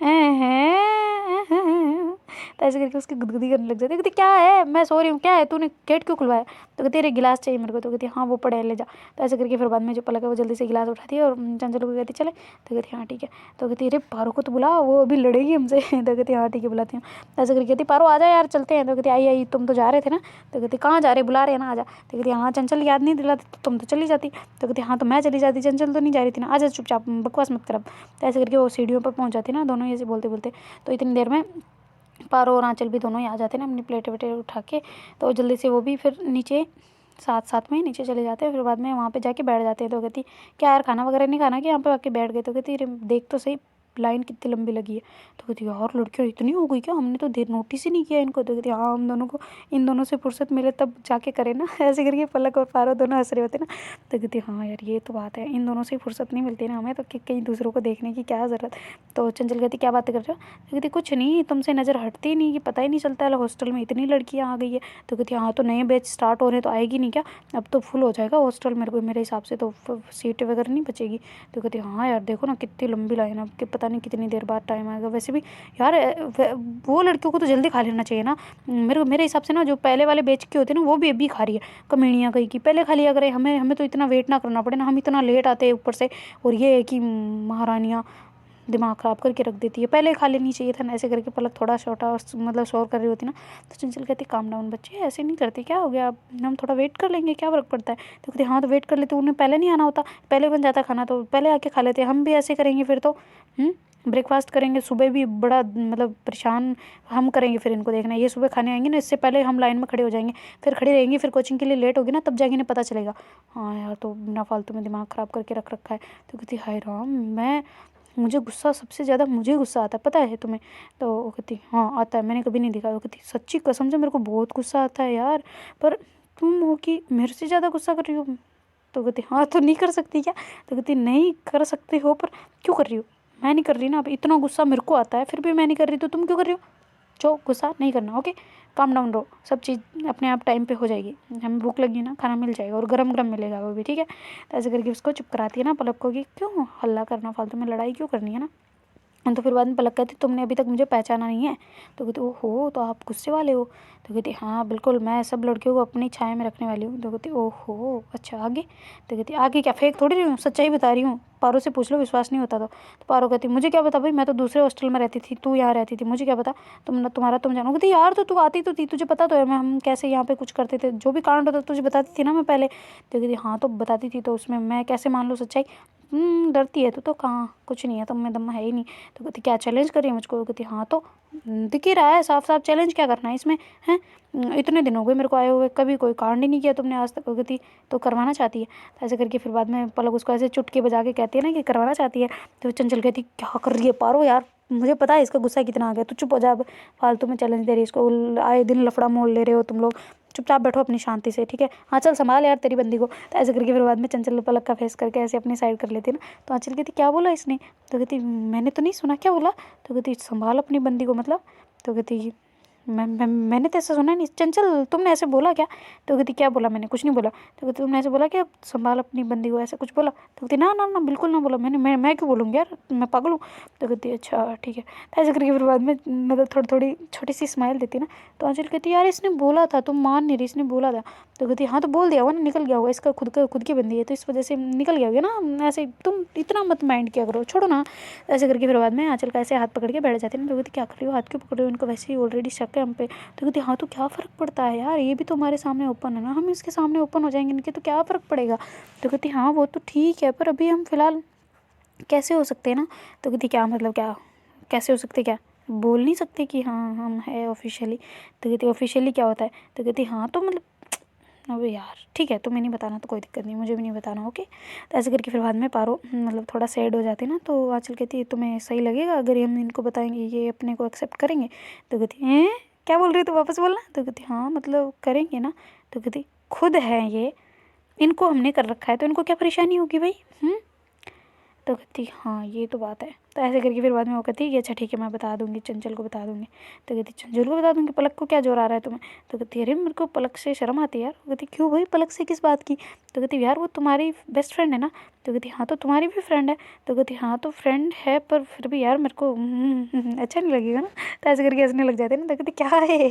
तो ऐसे करके उसकी गुदगुदी करने लग जाती है। कहती क्या है, मैं सो रही हूँ, क्या है, तूने गेट क्यों खुलवाया? तो कहती अरे गिलास चाहिए मेरे को। तो कहती हाँ वो पड़े ले जा। तो ऐसे करके फिर बाद में जो पलक है वो जल्दी से गिलास उठाती है और चंचल को कहती चले। तो कहती हाँ ठीक है। तो कहती अरे पारो को तो बुला, वो अभी लड़ेगी हमसे। तो कहती हाँ ठीक है बुलाती हूँ। तो ऐसे करके कहती पारो आ जा यार चलते हैं। तो कहती आई आई, तुम तो जा रहे थे ना। तो कहती कहाँ जा रहे, बुला रहे हैं ना, आ जा। तो कहती हाँ चंचल याद नहीं दिलाती तो तुम तो चली जाती। तो कहती हाँ तो मैं चली जाती, चंचल तो नहीं जा रही थी ना, आ जा चुपचाप बकवास मत कर अब। तो ऐसे करके वो सीढ़ियों पर पहुँच जाती ना दोनों ऐसे बोलते बोलते। तो इतनी देर में पारो और आंचल भी दोनों ही आ जाते ना अपनी प्लेटें वेटें उठा के। तो जल्दी से वो भी फिर नीचे साथ साथ में नीचे चले जाते हैं। फिर बाद में वहाँ पे जाके बैठ जाते हैं। तो कहती क्या यार खाना वगैरह नहीं खाना कि यहाँ पे आके बैठ गए? तो कहती अरे देख तो सही लाइन कितनी लंबी लगी है। तो कहती यार लड़कियाँ इतनी हो गई क्या, हमने तो देर नोटिस ही नहीं किया इनको। तो कहती हाँ हम दोनों को इन दोनों से फुर्सत मिले तब जाके करे ना। ऐसे करके पलक और पारो दोनों हंस रहे होते ना। तो कहती हाँ यार ये तो बात है, इन दोनों से फुर्सत नहीं मिलती ना हमें, तो कहीं दूसरों को देखने की क्या ज़रूरत। तो चंचल कहती क्या बातें कर रहे हो? तो कहती कुछ नहीं, तुमसे नज़र हटती नहीं कि पता ही नहीं चलता है हॉस्टल में इतनी लड़कियाँ आ गई है। तो कहती हाँ तो नए बैच स्टार्ट हो रहे तो आएगी नहीं क्या? अब तो फुल हो जाएगा हॉस्टल मेरे हिसाब से तो सीटें वगैरह नहीं बचेगी। तो कहती हाँ यार देखो ना कितनी लंबी लाइन, अब कि पता नहीं कितनी देर बाद टाइम आएगा। वैसे भी यार वो लड़कियों को तो जल्दी खा लेना चाहिए ना। मेरे हिसाब से ना जो पहले वाले बैच की होती है ना वो भी अभी खा रही है, कमीनियाँ कहीं की। पहले खा लिया करे, हमें तो इतना वेट ना करना पड़े ना, हम इतना लेट आते हैं ऊपर से। और ये है कि महारानियाँ दिमाग ख़राब करके रख देती है, पहले खा लेनी चाहिए था ना। ऐसे करके पलक थोड़ा छोटा मतलब शोर कर रही होती ना। तो चंचल कहती काम डाउन बच्चे, ऐसे नहीं करते, क्या हो गया, अब हम थोड़ा वेट कर लेंगे, क्या फ़र्क पड़ता है? तो कहती हाँ तो वेट कर लेते, उन्हें पहले नहीं आना होता, पहले बन जाता खाना तो पहले आके खा लेते, हम भी ऐसे करेंगे फिर तो। ब्रेकफास्ट करेंगे सुबह भी बड़ा मतलब परेशान हम करेंगे, फिर इनको देखना ये सुबह खाने आएंगे ना, इससे पहले हम लाइन में खड़े हो जाएंगे, फिर खड़ी रहेंगी, फिर कोचिंग के लिए लेट होगी ना तब जाके इन्हें पता चलेगा। हाँ यार तो बिना फालतू में दिमाग ख़राब करके रख रखा है। तो कहती हाय राम, मुझे गुस्सा सबसे ज़्यादा मुझे गुस्सा आता है पता है तुम्हें? तो वो कहती हाँ आता है, मैंने कभी नहीं दिखा। वो कहती सच्ची कसम से मेरे को बहुत गुस्सा आता है यार, पर तुम हो कि मेरे से ज़्यादा गुस्सा कर रही हो। तो कहती हाँ तो नहीं कर सकती क्या? तो कहती नहीं कर सकती हो, पर क्यों कर रही हो? मैं नहीं कर रही ना, अब इतना गुस्सा मेरे को आता है फिर भी मैं नहीं कर रही, तो तुम क्यों कर रही हो? जो गुस्सा नहीं करना, ओके, काम डाउन रहो, सब चीज़ अपने आप टाइम पे हो जाएगी, हमें भूख लगी ना खाना मिल जाएगा और गरम गरम मिलेगा वो भी, ठीक है। तो ऐसे करके उसको चुप कराती है ना पलक को कि क्यों हल्ला करना, फालतू में लड़ाई क्यों करनी है ना। तो फिर बाद में पलक कहती तुमने अभी तक मुझे पहचाना नहीं है। तो कहती ओहो तो आप गुस्से वाले हो। तो कहती हाँ बिल्कुल, मैं सब लड़कियों को अपनी छाया में रखने वाली हूँ। तो कहती ओहो अच्छा आगे? तो कहती आगे क्या, फेक थोड़ी रही हूँ, सच्चाई बता रही हूँ, पारो से पूछ लो विश्वास नहीं होता तो पारो कहती मुझे क्या पता भाई, मैं तो दूसरे हॉस्टल में रहती थी, तू यहाँ रहती थी, मुझे क्या पता, तुम जानो। कहती यार तो तू आती तो थी, तुझे पता तो है मैं हम कैसे यहाँ पे कुछ करते थे, जो भी कांड होता तुझे बताती थी ना मैं पहले। तो कहती हाँ तो बताती थी, तो उसमें मैं कैसे मान लूँ सच्चाई? डरती है तो कहाँ, कुछ नहीं है, तुम में दम है ही नहीं। तो कहती क्या चैलेंज कर रही है मुझको? कहती हाँ तो दिख ही रहा है साफ साफ, चैलेंज क्या करना है इसमें हैं? इतने दिन हो गए मेरे को आए हुए, कभी कोई कांड ही नहीं किया तुमने आज तक। कहती तो करवाना चाहती है। तो ऐसे करके फिर बाद में पलक उसको ऐसे चुटकी बजा के कहती है ना कि करवाना चाहती है। तो चंचल कहती क्या कर रही है पारो यार, मुझे पता है इसका गुस्सा कितना आ गया, तू चुप हो जा, अब फालतू में चैलेंज दे रही है इसको, आए दिन लफड़ा मोल ले रहे हो तुम लोग, चुपचाप बैठो अपनी शांति से, ठीक है। हाँ चल संभाल यार तेरी बंदी को। तो ऐसे करके फिर बाद में चंचल पलक का फेस करके ऐसे अपनी साइड कर लेती है ना। तो आंचल कहती क्या बोला इसने? तो कहती मैंने तो नहीं सुना, क्या बोला? तो कहती संभाल अपनी बंदी को मतलब। तो कहती मैंने तो ऐसा सुना नहीं, चंचल तुमने ऐसे बोला क्या? तो कहती क्या बोला, मैंने कुछ नहीं बोला। तो कहती तुमने ऐसे बोला क्या संभाल अपनी बंदी को, ऐसा कुछ बोला? तो कहती ना ना ना बिल्कुल ना बोला मैंने, मैं क्यों बोलूँगी यार, मैं पागल हूँ। तो कहती अच्छा ठीक है। तो ऐसे करके फिर बाद में मतलब थोड़ी थोड़ी छोटी सी स्माइल देती ना। तो आंचल कहती यार इसने बोला था, तुम मान नहीं रही, इसने बोला था। तो कहती हाँ तो बोल दिया होगा ना, निकल गया होगा, इसका खुद की बंदी है तो इस वजह से निकल गया होगा ना, ऐसे तुम इतना मत माइंड किया करो, छोड़ो ना। ऐसे करके फिर बाद में आंचल का ऐसे हाथ पकड़ के बैठ जाते हैं ना। तो कहती क्या कर रही हो, हाथ क्यों पकड़ रही हो, उनको वैसे ही ऑलरेडी शक है हम पे। तो कहती हाँ तो क्या फ़र्क पड़ता है यार, ये भी तो हमारे सामने ओपन है ना, हम इसके सामने ओपन हो जाएंगे इनके तो क्या फ़र्क पड़ेगा। तो कहती हाँ वो तो ठीक है, पर अभी हम फ़िलहाल कैसे हो सकते हैं ना। तो कहती क्या मतलब, क्या कैसे हो सकते, क्या बोल नहीं सकते कि हाँ हम है ऑफिशियली? तो कहती ऑफिशियली क्या होता है? तो कहती हाँ तो मतलब अबे यार ठीक है, तुम्हें नहीं बताना तो कोई दिक्कत नहीं, मुझे भी नहीं बताना, ओके। तो ऐसे करके फिर बाद में पारो मतलब थोड़ा सैड हो जाती ना। तो आंचल कहती है तुम्हें सही लगेगा अगर हम इनको बताएंगे, ये अपने को एक्सेप्ट करेंगे? तो कहती हैं क्या बोल रही है, तो वापस बोलना। तो कहती हाँ मतलब करेंगे ना। तो कहती खुद है ये, इनको हमने कर रखा है तो इनको क्या परेशानी होगी भाई। तो कहती हाँ ये तो बात है। तो ऐसे करके फिर बाद में वो कहती है कि अच्छा ठीक है मैं बता दूँगी, चंचल को बता दूँगी। तो कहती चंचल को बता दूँगी, पलक को क्या जोर आ रहा है तुम्हें? तो कहती अरे मेरे को पलक से शर्म आती है यार। वो कहती क्यों भाई, पलक से किस बात की? तो कहती यार वो तुम्हारी बेस्ट फ्रेंड है ना। तो कहती हाँ तो तुम्हारी भी फ्रेंड है। तो कहती हाँ तो फ्रेंड है पर फिर भी यार मेरे को अच्छा नहीं लगेगा ना। तो ऐसे करके हंसने लग जाते हैं ना। तो कहती क्या है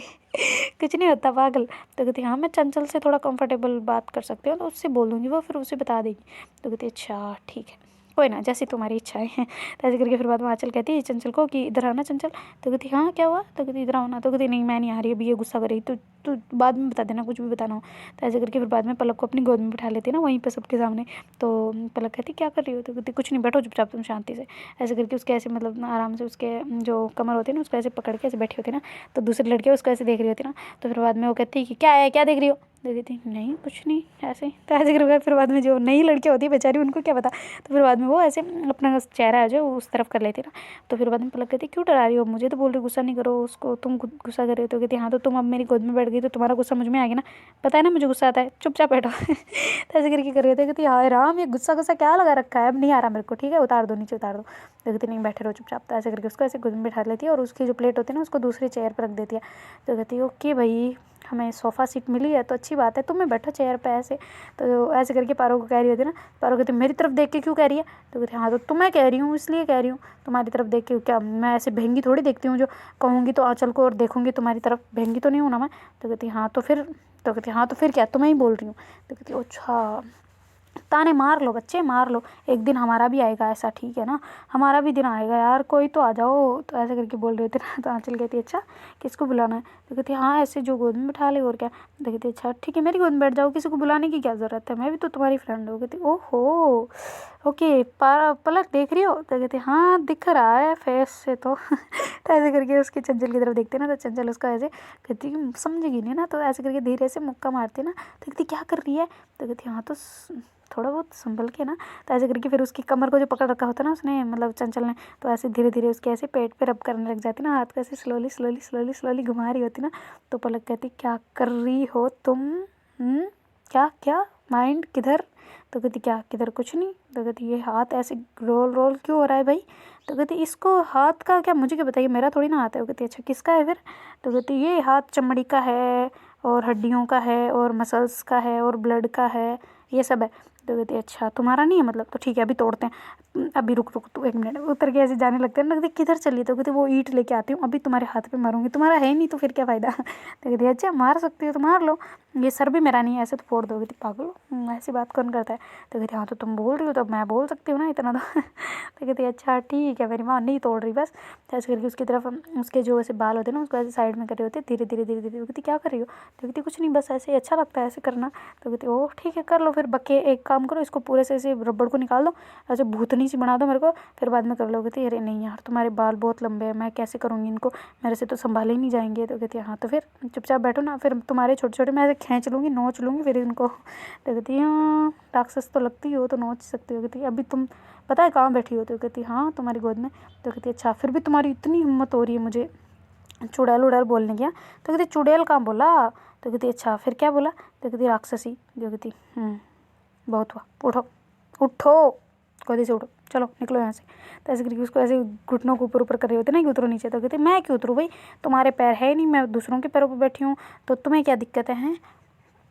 कुछ नहीं होता पागल। तो कहती हाँ मैं चंचल से थोड़ा कंफर्टेबल बात कर सकती हूँ, तो उससे बोल दूँगी, वो फिर उसे बता देगी। तो कहती अच्छा ठीक है कोई ना, जैसी तुम्हारी इच्छाएं हैं। तो ऐसे करके फिर बाद में आंचल कहती है चंचल को कि इधर आना चंचल। तो कहती हाँ क्या हुआ? तो कहती इधर आना। तो कहती नहीं मैं नहीं आ रही, अभी ये गुस्सा कर रही, तो बाद में बता देना, कुछ भी बताना हो। तो ऐसे करके फिर बाद में पलक को अपनी गोद में बिठा लेती है ना, वहीं पर सबके सामने। तो पलक कहती क्या कर रही हो? तो कहती कुछ नहीं, बैठो चुपचाप तुम शांति से। ऐसे करके उसके ऐसे मतलब आराम से उसके जो कमर होती है ना उसको ऐसे पकड़ के ऐसे बैठी होती है ना। तो दूसरी लड़कियाँ उसको ऐसे देख रही होती है ना। तो फिर बाद में वो कहती है कि क्या है, क्या देख रही हो? तो कहती नहीं कुछ नहीं ऐसे। तो ऐसे करके फिर बाद में जो नई लड़कियाँ होती है बेचारी, उनको क्या पता। तो फिर बाद में वो ऐसे अपना चेहरा है जो उस तरफ कर लेती है ना। तो फिर बाद में पलक कहती क्यों डरा रही हो मुझे? तो बोल रही गुस्सा नहीं करो, उसको तुम गुस्सा कर रही हो। तो कहती हाँ तो तुम अब मेरी गोद में बैठ गई तो तुम्हारा गुस्सा मुझ में आ गया ना, पता है ना मुझे गुस्सा आता है, चुपचाप बैठो। तो ऐसे करके कर रही होती। कहती हाय राम ये गुस्सा गुस्सा क्या लगा रखा है, अब नहीं आ रहा मेरे को, ठीक है उतार दो नीचे उतार दो। तो कहती नहीं बैठे रहो चुपचाप। तो ऐसे करके उसको ऐसे गोद में बैठा लेती है और उसकी जो प्लेट होती है ना उसको दूसरी चेयर पर रख देती है। तो कहती ओके भाई हमें सोफ़ा सीट मिली है तो अच्छी बात है, तुम्हें बैठो चेयर पे ऐसे। तो ऐसे करके पारो को कह रही होती है ना। पारो कहती मेरी तरफ देख के क्यों कह रही है? तो कहती हाँ तो तुम्हें कह रही हूँ इसलिए कह रही हूँ, तुम्हारी तरफ देख के क्या मैं ऐसे भेंगी थोड़ी देखती हूँ जो कहूँगी तो आंचल को और देखूँगी तुम्हारी तरफ, भेंगी तो नहीं हूँ ना मैं। तो कहती हाँ तो फिर, तो कहती हाँ तो फिर क्या, तुम्हें ही बोल रही हूँ। तो कहती अच्छा ताने मार लो बच्चे मार लो, एक दिन हमारा भी आएगा ऐसा, ठीक है ना, हमारा भी दिन आएगा यार, कोई तो आ जाओ। तो ऐसे करके बोल रहे थे ना। तो आंचल कहती है अच्छा किसको बुलाना है? तो कहती हाँ ऐसे जो गोद में बिठा ले और क्या। तो कहती अच्छा ठीक है मेरी गोद में बैठ जाओ, किसी को बुलाने की क्या ज़रूरत है, मैं भी तो तुम्हारी फ्रेंड हूँ। कहती ओहो ओके पलक देख रही हो? तो कहती हाँ दिख रहा है फेस से तो। तो ऐसे करके उसके चंचल की तरफ देखते ना। तो चंचल उसका ऐसे कहती समझेगी नहीं ना। तो ऐसे करके धीरे से मुक्का मारती ना। तो कहती क्या कर रही है? तो कहती हाँ तो थोड़ा बहुत संभल के ना। तो ऐसे करके फिर उसकी कमर को जो पकड़ रखा होता है ना उसने मतलब चंचल ने, तो ऐसे धीरे धीरे उसके ऐसे पेट पे रब करने लग जाती ना, हाथ को ऐसे स्लोली स्लोली स्लोली स्लोली घुमा रही होती ना। तो पलक कहती क्या कर रही हो तुम? क्या क्या माइंड किधर? तो कहती क्या किधर, कुछ नहीं। तो कहती ये हाथ ऐसे रोल रोल क्यों हो रहा है भाई? तो कहती इसको हाथ का क्या, मुझे क्या बताइए, मेरा थोड़ी ना हाथ है। वो कहती अच्छा किसका है फिर? तो कहती ये हाथ चमड़ी का है और हड्डियों का है और मसल्स का है और ब्लड का है, ये सब है। तो कहती अच्छा तुम्हारा नहीं है मतलब, तो ठीक है अभी तोड़ते हैं, अभी रुक रुक तू एक मिनट। उतर के ऐसे जाने लगते हैं ना। कहती किधर चली? तो कहती वो ईंट लेके आती हूँ, अभी तुम्हारे हाथ पे मारूंगी, तुम्हारा है ही नहीं तो फिर क्या फ़ायदा। तो कहती अच्छा मार सकती हो तो मार लो, ये सर भी मेरा नहीं है ऐसे तो फोड़ दोगे। तो पागल हो, ऐसी बात कौन करता है? तो कहती हाँ तो तुम बोल रही हो तो मैं बोल सकती हूँ ना इतना तो। तो कहती अच्छा ठीक है मेरी माँ नहीं तोड़ रही बस। तो ऐसे करके उसकी तरफ उसके जो ऐसे बाल होते हैं ना उसको ऐसे साइड में कर रहे होते धीरे धीरे धीरे धीरे। कहती क्या कर रही हो? तो कहती कुछ नहीं बस ऐसे ही अच्छा लगता है ऐसे करना। तो कहती ओह ठीक है कर लो फिर, बके एक काम करो इसको पूरे से ऐसे रबड़ को निकाल दो, ऐसे भूतनी सी बना दो मेरे को, फिर बाद में कर लो। कहती अरे नहीं यार तुम्हारे बाल बहुत लंबे हैं, मैं कैसे करूँगी इनको, मेरे से तो संभाले ही नहीं जाएंगे। तो कहती हाँ तो फिर चुपचाप बैठो ना, फिर तुम्हारे छोटे छोटे मैं ऐसे खींच लूँगी नोच लूँगी फिर इनको। तो कहती हाँ राक्षस तो लगती हो तो नोच सकती हो। कहती अभी तुम पता है कहाँ बैठी हो? तो कहती हाँ तुम्हारी गोद में। तो कहती अच्छा फिर भी तुम्हारी इतनी हिम्मत हो रही है मुझे चुड़ैल उड़ैल बोलने की? तो कहती चुड़ैल कहाँ बोला? तो कहती अच्छा फिर क्या बोला? तो कहती राक्षसी। जो कहती बहुत हुआ, उठो उठो गोदी से उठो, चलो निकलो यहाँ से। तो ऐसे करके उसको ऐसे घुटनों को ऊपर ऊपर कर रहे होते ना कि उतरो नीचे। तो कहते मैं क्यों उतरूँ भाई, तुम्हारे पैर है नहीं, मैं दूसरों के पैरों पर बैठी हूँ, तो तुम्हें क्या दिक्कत है?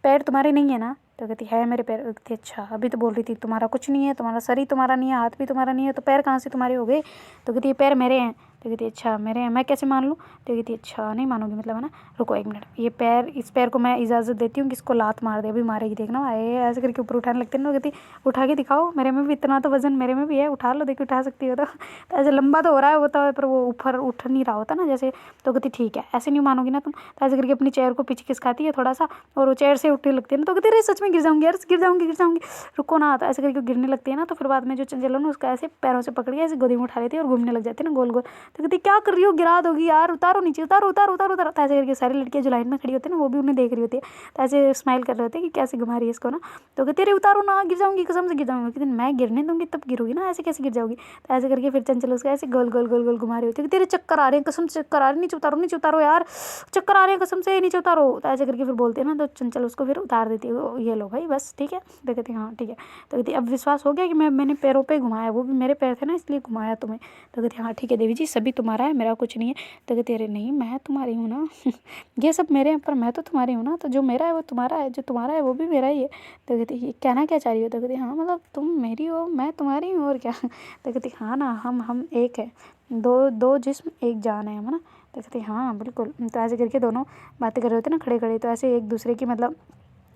पैर तुम्हारे नहीं है ना? तो कहती है मेरे पैर। कहती अच्छा अभी तो बोल रही थी तुम्हारा कुछ नहीं है, तुम्हारा सर ही तुम्हारा नहीं है, हाथ भी तुम्हारा नहीं है, तो पैर कहाँ से तुम्हारे हो गए? तो कहती ये पैर मेरे हैं। तो कहती अच्छा मेरे हैं, मैं कैसे मान लूँ? तो कहती अच्छा नहीं मानोगी मतलब है ना, रुको एक मिनट, ये पैर इस पैर को मैं इजाज़त देती हूँ कि इसको लात मार दे, अभी मारेगी देखना। आए ऐसे करके ऊपर उठाने लगते हैं ना। कहती उठा के दिखाओ, मेरे में भी इतना तो वजन मेरे में भी है, उठा लो, देखो उठा सकती हो। तो ऐसे लंबा तो हो रहा है वो तो, पर वो ऊपर उठ नहीं रहा होता ना जैसे। तो कहती ठीक है ऐसे नहीं मानोगी ना तुम। तो ऐसे करके अपनी चेयर को पीछे खिसकाती है थोड़ा सा और वो चेयर से उठने लगती है ना। तो कहती अरे सच में गिर जाऊंगी यार, गिर जाऊंगी रुको ना। तो ऐसे करके गिरने लगती है ना। तो फिर बाद में जो चंचल है ना उसका ऐसे पैरों से पकड़ के ऐसे गोदी में उठा लेती है और घूमने लग जाती है ना गोल गोल। तो कहती क्या कर रही हो, गिरा दोगी यार, उतारो नीचे, उतारो उतारो उतारो उतारो। तो ऐसे करके सारी लड़कियाँ जो लाइन में खड़ी होती है ना वो भी उन्हें देख रही होती है, तो ऐसे स्माइल कर रहे होते हैं कि कैसे घुमा रही है इसको ना। तो कहते अरे उतारो ना, गिर जाऊंगी, कसम से गिर जाऊंगी। कहती मैं गिरने दूंगी तब गिरोगी ना, ऐसे कैसे गिर जाओगी। तो ऐसे करके फिर चंचल उसको ऐसे गोल गोल गोल गोल घुमा रही होती है, तेरे चक्कर आ रहे हैं, कसम से चक्कर आ रहे हैं, नीचे उतारो यार, चक्कर आ रहे हैं कसम से, नीचे उतारो। तो ऐसे करके फिर बोलते हैं ना, तो चंचल उसको फिर उतार देती है, ये लो भाई बस ठीक है। तो कहती हाँ ठीक है। तो कहती अब विश्वास हो गया कि मैंने पैरों पे घुमाया, वो भी मेरे पैर थे ना इसलिए घुमाया तुम्हें। तो कहती हाँ ठीक है देवी जी, सभी तुम्हारा है, मेरा कुछ नहीं है। तो कहती अरे नहीं, मैं तुम्हारी हूँ ना ये सब मेरे हैं पर मैं तो तुम्हारी हूँ ना, तो जो मेरा है वो तुम्हारा है, जो तुम्हारा है वो भी मेरा ही है। तो कहती ये कहना क्या चाह रही हो। तो कहती हाँ मतलब तुम मेरी हो, मैं तुम्हारी हूँ, और क्या। तो कहती हाँ ना, हम एक है, दो दो जिस्म एक जान है ना। तो कहती हाँ बिल्कुल। तो ऐसे करके दोनों बातें कर रहे होते ना खड़े खड़े, तो ऐसे एक दूसरे की मतलब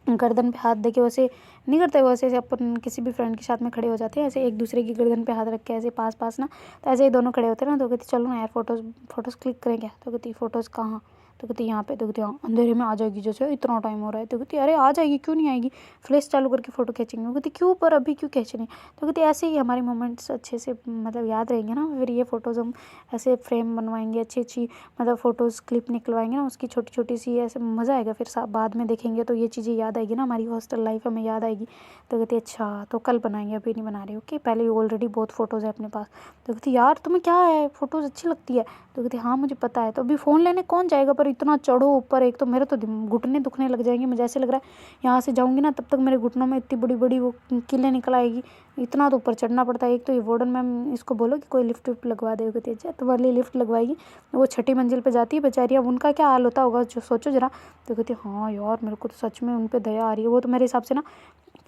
गर्दन पे हाथ दे के वैसे नहीं करते, वैसे ऐसे अपन किसी भी फ्रेंड के साथ में खड़े हो जाते हैं, ऐसे एक दूसरे की गर्दन पे हाथ रख के ऐसे पास पास ना। तो ऐसे ही दोनों खड़े होते हैं ना। तो कहती चलो ना यार फोटोज़ क्लिक करें क्या। तो कहती फ़ोटोज़ कहाँ। तो कहती यहाँ पे। तो कहती हाँ अंधेरे में आ जाएगी, जैसे इतना टाइम हो रहा है। तो कहती अरे आ जाएगी, क्यों नहीं आएगी, फ्लैश चालू करके फ़ोटो खींचेंगे। वो कहती क्यों, पर अभी क्यों खींचनी। तो कहती ऐसे ही हमारे मोमेंट्स अच्छे से मतलब याद रहेंगे ना, फिर ये फ़ोटोज़ हम ऐसे फ्रेम बनवाएंगे, अच्छी अच्छी मतलब फ़ोटोज़ क्लिप निकलवाएंगे ना उसकी छोटी छोटी सी, ऐसे मज़ा आएगा। फिर बाद में देखेंगे तो ये चीज़ें याद आएगी ना, हमारी हॉस्टल लाइफ हमें याद आएगी। तो कहती अच्छा तो कल बनाएंगे, अभी नहीं बना रही। ओके, पहले ऑलरेडी बहुत फ़ोटोज़ है अपने पास। तो कहती यार तुम्हें क्या है, फ़ोटोज़ अच्छी लगती है। तो कहती हाँ मुझे पता है। तो अभी फ़ोन लेने कौन जाएगा, पर इतना चढ़ो ऊपर, एक तो मेरे तो घुटने दुखने लग जाएंगे, मुझे ऐसे लग रहा है यहाँ से जाऊँगी ना तब तक मेरे घुटनों में इतनी बड़ी बड़ी वो कीलें निकल आएगी, इतना तो ऊपर चढ़ना पड़ता है। एक तो ये वार्डन मैम इसको बोलो कि कोई लिफ्ट विफ्ट लगवा दे। कहती अच्छा तुम्हारे लिए लिफ्ट लगवाएगी, वो 6ठी मंजिल पे जाती है बेचारी, अब उनका क्या हाल होता होगा जो सोचो जरा। तो कहती हाँ यार मेरे को तो सच में उन पर दया आ रही है, वो तो मेरे हिसाब से ना,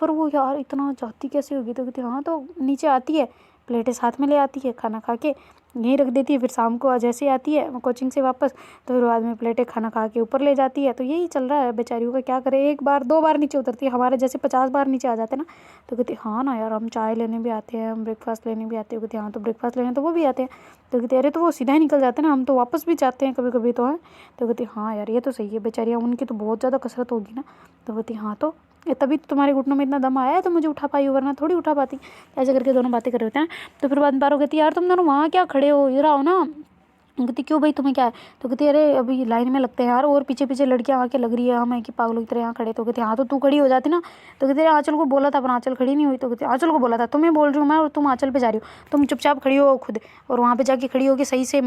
पर वो यार इतना जाती कैसे होगी। तो कहती हाँ तो नीचे आती है, प्लेटें साथ में ले आती है, खाना खा के यहीं रख देती है, फिर शाम को जैसे ही आती है कोचिंग से वापस तो फिर बाद में प्लेटें खाना खा के ऊपर ले जाती है। तो यही चल रहा है बेचारियों का, क्या करे, एक बार दो बार नीचे उतरती है, हमारे जैसे 50 बार नीचे आ जाते हैं ना। तो कहती हाँ ना यार, हम चाय लेने भी आते हैं, हम ब्रेकफास्ट लेने भी आते हैं। कहती हाँ तो ब्रेकफास्ट लेने तो वो भी आते हैं। तो कहती अरे तो वो सीधा ही निकल जाते हैं ना, हम तो वापस भी जाते हैं कभी कभी तो है। तो कहती हाँ यार ये तो सही है, बेचारियाँ उनकी तो बहुत ज़्यादा कसरत होगी ना। तो कहती हाँ तो तभी तो तुम्हारे घुटनों में इतना दम आया है तो मुझे उठा पाई हो, वरना थोड़ी उठा पाती। ऐसे करके दोनों बातें कर रहे होते हैं। तो फिर बाद में पारो कहती यार तुम दोनों वहाँ क्या खड़े हो, इधर आओ ना। कहती क्यों भाई तुम्हें क्या है। तो कहती अरे अभी लाइन में लगते हैं यार, और पीछे पीछे लड़कियाँ आके लग रही है हमें कि पागलों की तरह यहाँ खड़े। तो कहती हाँ तो तू खड़ी हो जाती ना। तो कहती अरे आंचल को बोला था पर आंचल खड़ी नहीं हुई। तो कहती आंचल को बोला था, तुम्हें बोल रही हूँ मैं, और तुम आंचल पे जा रही हो, तुम चुपचाप खड़ी हो खुद, और वहाँ पे जाके खड़ी होगी सही से,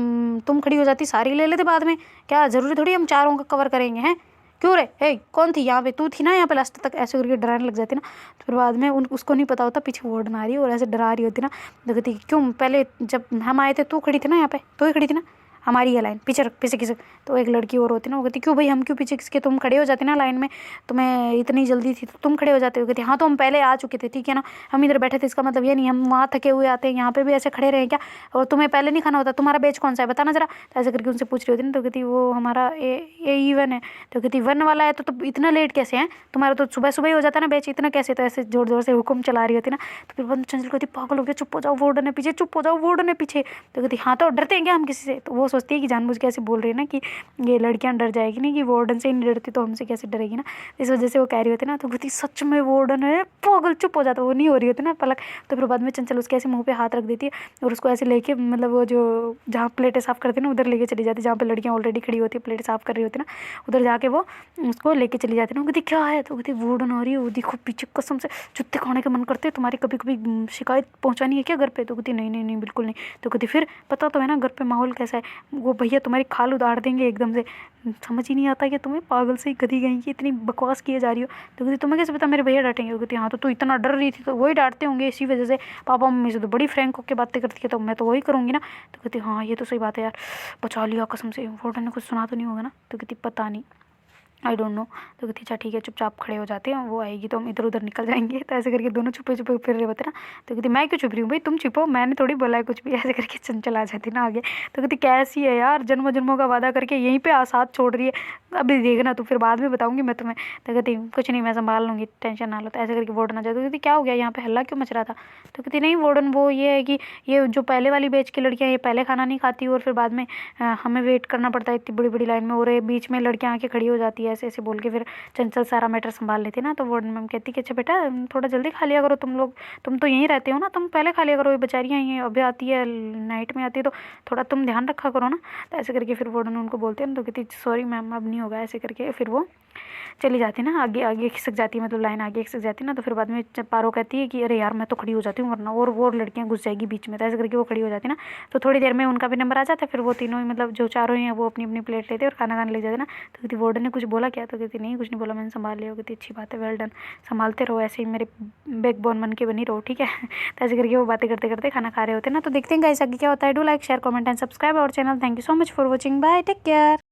तुम खड़ी हो जाती सारी ले लेते बाद में, क्या ज़रूरी थोड़ी हम चारों का कवर करेंगे हैं। क्यों रे, हे कौन थी यहाँ पे, तू थी ना यहाँ पे लास्ट तक। ऐसे करके डराने लग जाती ना। तो फिर बाद में उसको नहीं पता होता पीछे वार्डन आ रही है और ऐसे डरा रही होती ना। तो कहती क्यों, पहले जब हम आए थे तू खड़ी थी ना यहाँ पे, तू ही खड़ी थी ना, हमारी है लाइन, पीछे रख, पीछे किसे। तो एक लड़की और होती ना, वो कहती क्यों भाई हम क्यों पीछे किसके, तुम खड़े हो जाते ना लाइन में, तुम्हें इतनी जल्दी थी तो तुम खड़े हो जाते हो। कहती हाँ तो हम पहले आ चुके थे ठीक है ना, हम इधर बैठे थे, इसका मतलब ये नहीं हम वहाँ थके हुए आते हैं यहाँ पे भी ऐसे खड़े रहे क्या, और तुम्हें पहले नहीं खाना होता, तुम्हारा बैच कौन सा है बताना जरा। तो ऐसे करके उनसे पूछ रही होती ना। तो कहती वो हमारा A1 है। तो कहती 1 वाला है तो इतना लेट कैसे है, तुम्हारा तो सुबह सुबह ही हो जाता है ना बैच, इतना कैसे। तो ऐसे जोर जोर से हुक्म चला रही होती ना। तो फिर बंद चंचल कहती पागल हो गया, चुप हो जाओ, वार्डन है पीछे, चुप हो जाओ, वार्डन है पीछे। तो कहती हाँ तो डरते हैं क्या हम किसी से। तो वो सोचती है कि जानबूझ के ऐसे बोल रही है ना कि ये लड़कियां डर जाएगी नहीं, कि वार्डन से ही नहीं डरती तो हमसे कैसे डरेगी ना, इस वजह से वो कह रही होती ना। तो कहती सच में वार्डन है, पागल, चुप हो जाता, वो नहीं हो रही होती ना पलक। तो फिर बाद में चंचल उसके ऐसे मुंह पे हाथ रख देती है और उसको ऐसे लेके मतलब वो जो जहाँ प्लेटें साफ़ करते हैं ना उधर लेके चली जाती है, जहाँ पे लड़कियाँ ऑलरेडी खड़ी होती है प्लेटें साफ़ कर रही होती है ना, उधर जाके वो उसको लेके चली जाती है ना। कहती क्या है। तो कहती वार्डन आ रही है, वो देखो पीछे, कसम से जूते खाने के मन करते हैं तुम्हारी, कभी कभी शिकायत पहुँचानी है क्या घर पे। तो कहती नहीं नहीं नहीं बिल्कुल नहीं। तो कहती फिर पता तो है ना घर पे माहौल कैसा है, वो भैया तुम्हारी खाल उतार देंगे एकदम से, समझ ही नहीं आता कि तुम्हें पागल से ही गधी गई कि इतनी बकवास किए जा रही हो। तो कहती तुम्हें कैसे पता मेरे भैया डांटेंगे। वो कहती हाँ तो तू इतना डर रही थी तो वही डांटते होंगे, इसी वजह से पापा मम्मी से तो बड़ी फ्रैंक होकर बातें करती है, तो मैं तो वही करूँगी ना। तो कहती हाँ ये तो सही बात है यार, बचा लिया कसम से, वार्डन ने कुछ सुना तो नहीं होगा ना। तो कहती पता नहीं, आई डोंट नो। तो कहती अच्छा ठीक है, चुपचाप खड़े हो जाते हैं, वो आएगी तो हम इधर उधर निकल जाएंगे। तो ऐसे करके दोनों छुपे छुपे फिर रहे होते ना। तो कहती मैं क्यों छुप रही हूँ भाई, तुम छुपो, मैंने थोड़ी बोला है कुछ भी। ऐसे करके चंचल आ जाती ना आगे। तो कहती कैसी है यार, जन्मों जन्मों का वादा करके यहीं पे साथ छोड़ रही है, अभी देखना तो फिर बाद में बताऊँगी मैं तुम्हें। तो कहती कुछ नहीं मैं संभाल लूँगी, टेंशन ना लो। तो ऐसे करके वार्डन आ जाती। तो कहती क्या हो गया यहाँ पे हल्ला क्यों मच रहा था। तो कहती नहीं वार्डन वो ये है कि ये जो पहले वाली बैच की लड़कियाँ ये पहले खाना नहीं खाती और फिर बाद में हमें वेट करना पड़ता है इतनी बड़ी बड़ी लाइन में, और बीच में लड़कियाँ आके खड़ी हो जाती है ऐसे ऐसे बोल के फिर चंचल सारा मैटर संभाल लेती ना। तो वार्डन मैम कहती कि अच्छा बेटा थोड़ा जल्दी खा लिया करो तुम लोग, तुम तो यहीं रहते हो ना, तुम पहले खा लिया करो, ये बेचारियाँ ये अभी आती है नाइट में आती है तो थोड़ा तुम ध्यान रखा करो ना। तो ऐसे करके फिर वार्डन उनको बोलते हैं ना, तो कहती सॉरी मैम अब नहीं होगा ऐसे करके। फिर वो चली जाती ना, आगे आगे खिसक जाती है, मतलब लाइन आगे खिसक जाती ना। तो फिर बाद में जब पारो कहती है कि अरे यार मैं तो खड़ी हो जाती हूँ वरना और वो लड़कियाँ घुस जाएगी बीच में। तो ऐसे करके वो खड़ी हो जाती ना। तो थोड़ी देर में उनका भी नंबर आ जाता है, फिर वो तीनों ही मतलब जो चारों ही हैं वो अपनी अपनी प्लेट लेते और खाना खाने लग जाते ना। तो कहती वार्डन ने कुछ बोला क्या? तो कहती नहीं कुछ नहीं बोला, मैंने संभाल लिया। कहती अच्छी बात है, वेल डन, संभालते रहो ऐसे ही, मेरे बैकबोन बन के बनी रहो, ठीक है। तो ऐसे करके वो बातें करते करते खाना खा रहे होते ना। तो देखते हैं गाइस आगे क्या होता है। Do like share comment and subscribe our channel. Thank you so much for watching, bye, take care.